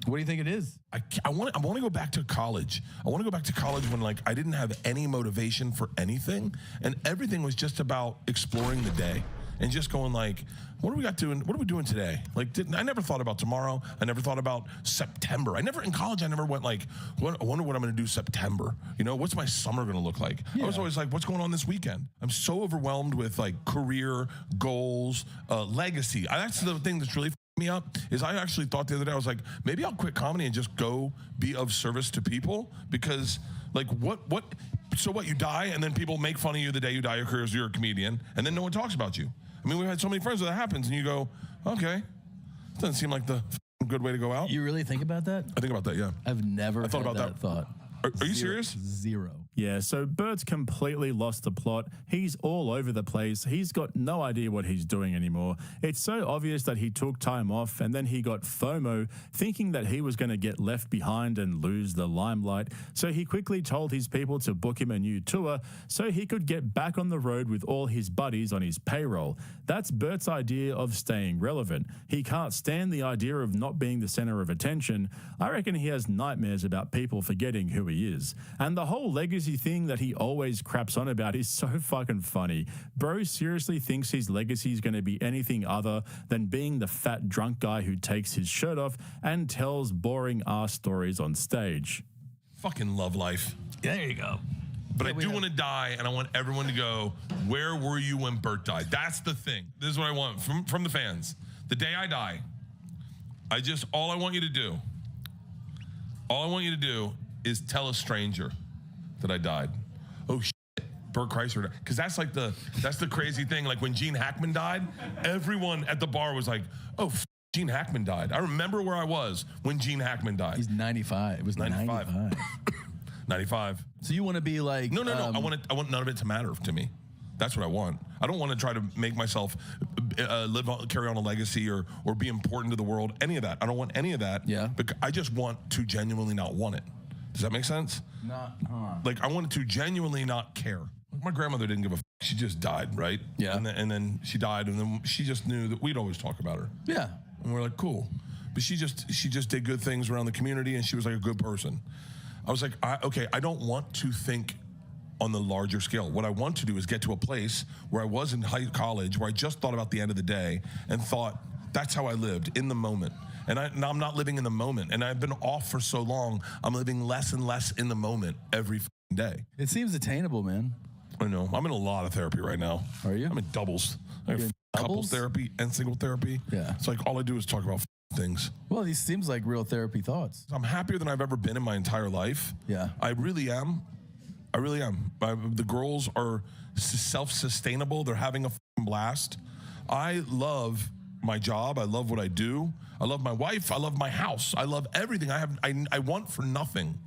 What do you think it is? I want to go back to college. I want to go back to college when I didn't have any motivation for anything, and everything was just about exploring the day and just going what are we doing today? I never thought about tomorrow. I never thought about September. In college I never went I wonder what I'm going to do September. What's my summer going to look like? Yeah. I was always what's going on this weekend? I'm so overwhelmed with career goals, legacy. That's the thing that's really me up is I actually thought the other day, I was maybe I'll quit comedy and just go be of service to people, because so what, you die and then people make fun of you the day you die because you're a comedian and then no one talks about you. I mean, we've had so many friends where that happens and you go, okay, doesn't seem like the good way to go out. You really think about that? I think about that, yeah. I've never thought about that thought. Are you serious? Zero. Yeah, so Bert's completely lost the plot. He's all over the place. He's got no idea what he's doing anymore. It's so obvious that he took time off and then he got FOMO, thinking that he was going to get left behind and lose the limelight. So he quickly told his people to book him a new tour so he could get back on the road with all his buddies on his payroll. That's Bert's idea of staying relevant. He can't stand the idea of not being the center of attention. I reckon he has nightmares about people forgetting who he is. And the whole legacy thing that he always craps on about is so fucking funny. Bro seriously thinks his legacy is going to be anything other than being the fat drunk guy who takes his shirt off and tells boring ass stories on stage. Fucking love life. There you go. But I do want to die, and I want everyone to go, where were you when Bert died? That's the thing. This is what I want from the fans. The day I die, all I want you to do is tell a stranger that I died. Oh shit, Bert Kreischer died. Because that's the crazy thing. When Gene Hackman died, everyone at the bar was like, oh, Gene Hackman died. I remember where I was when Gene Hackman died. He's 95. It was 95. 95. So you want to be like... No. I want none of it to matter to me. That's what I want. I don't want to try to make myself carry on a legacy or be important to the world. Any of that. I don't want any of that. Yeah. But I just want to genuinely not want it. Does that make sense? I wanted to genuinely not care. My grandmother didn't give a f. She just died, right? Yeah. And then she died, and then she just knew that we'd always talk about her. Yeah. And we're like, cool. But she just did good things around the community, and she was a good person. I was like, I don't want to think on the larger scale. What I want to do is get to a place where I was in college, where I just thought about the end of the day and thought, that's how I lived, in the moment. And now I'm not living in the moment. And I've been off for so long, I'm living less and less in the moment every day. It seems attainable, man. I know. I'm in a lot of therapy right now. Are you? I'm in doubles. I have couples therapy and single therapy. Yeah. It's all I do is talk about things. Well, these seems like real therapy thoughts. I'm happier than I've ever been in my entire life. Yeah. I really am. The girls are self-sustainable. They're having a blast. I love my job. I love what I do. I love my wife. I love my house. I love everything. I want for nothing,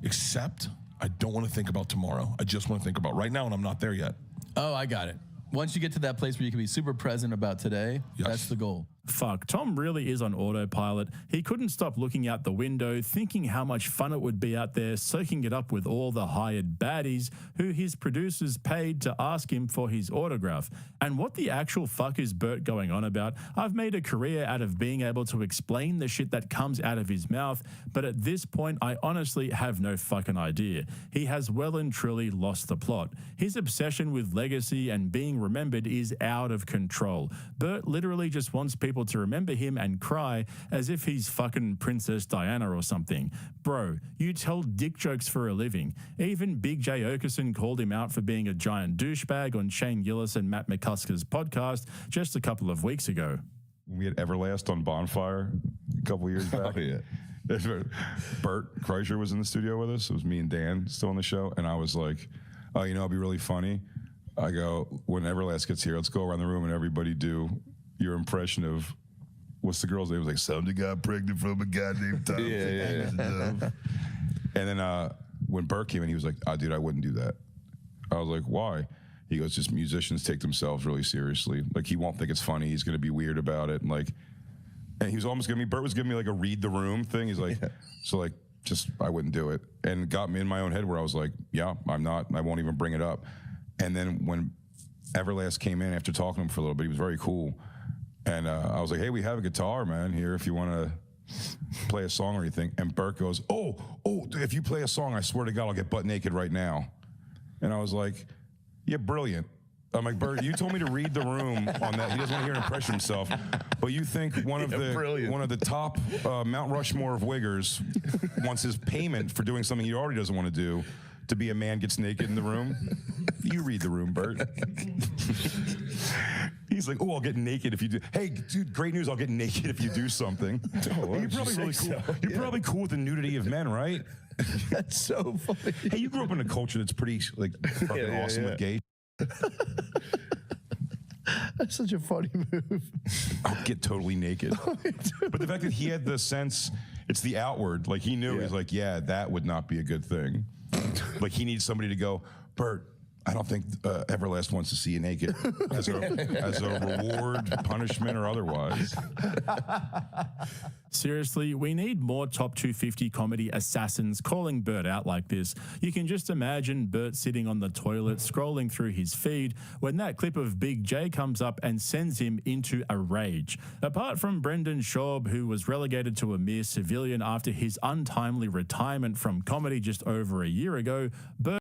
except I don't want to think about tomorrow. I just want to think about right now, and I'm not there yet. Oh, I got it. Once you get to that place where you can be super present about today, that's the goal. Fuck, Tom really is on autopilot. He couldn't stop looking out the window, thinking how much fun it would be out there, soaking it up with all the hired baddies who his producers paid to ask him for his autograph. And what the actual fuck is Bert going on about? I've made a career out of being able to explain the shit that comes out of his mouth, but at this point, I honestly have no fucking idea. He has well and truly lost the plot. His obsession with legacy and being remembered is out of control. Bert literally just wants people to remember him and cry as if he's fucking Princess Diana or something. Bro, you tell dick jokes for a living. Even Big J Okerson called him out for being a giant douchebag on Shane Gillis and Matt McCuskers podcast just a couple of weeks ago. We had Everlast on Bonfire a couple years back. Bert Kreischer was in the studio with us. It was me and Dan still on the show. And I was like, oh, you know, it'd be really funny. I go, when Everlast gets here, let's go around the room and everybody do your impression of, what's the girl's name? It was like, somebody got pregnant from a guy named Tom. And then when Bert came in, he was like, oh, dude, I wouldn't do that. I was like, why? He goes, just musicians take themselves really seriously. Like, he won't think it's funny. He's going to be weird about it. And he was almost giving me, Bert was giving me like a read the room thing. He's like, so like, just, I wouldn't do it. And got me in my own head where I was like, yeah, I'm not, I won't even bring it up. And then when Everlast came in after talking to him for a little bit, he was very cool. And I was like, hey, we have a guitar, man, here if you want to play a song or anything. And Bert goes, oh, if you play a song, I swear to God, I'll get butt naked right now. And I was like, yeah, brilliant. I'm like, Bert, you told me to read the room on that. He doesn't want to hear an impression of himself. But you think one of the top Mount Rushmore of wiggers wants his payment for doing something he already doesn't want to do, to be a man gets naked in the room? You read the room, Bert. He's like, oh, I'll get naked if you do. Hey, dude, great news, I'll get naked if you do something. Oh, you're probably really cool. You're probably cool with the nudity of men, right? That's so funny. Hey, you grew up in a culture that's pretty like fucking awesome with gay. That's such a funny move. I'll get totally naked. But the fact that he had the sense, it's the outward, like he knew, he's like, yeah, that would not be a good thing. Like he needs somebody to go, Bert, I don't think Everlast wants to see you naked as a reward, punishment, or otherwise. Seriously, we need more Top 250 comedy assassins calling Bert out like this. You can just imagine Bert sitting on the toilet scrolling through his feed when that clip of Big J comes up and sends him into a rage. Apart from Brendan Schaub, who was relegated to a mere civilian after his untimely retirement from comedy just over a year ago, Bert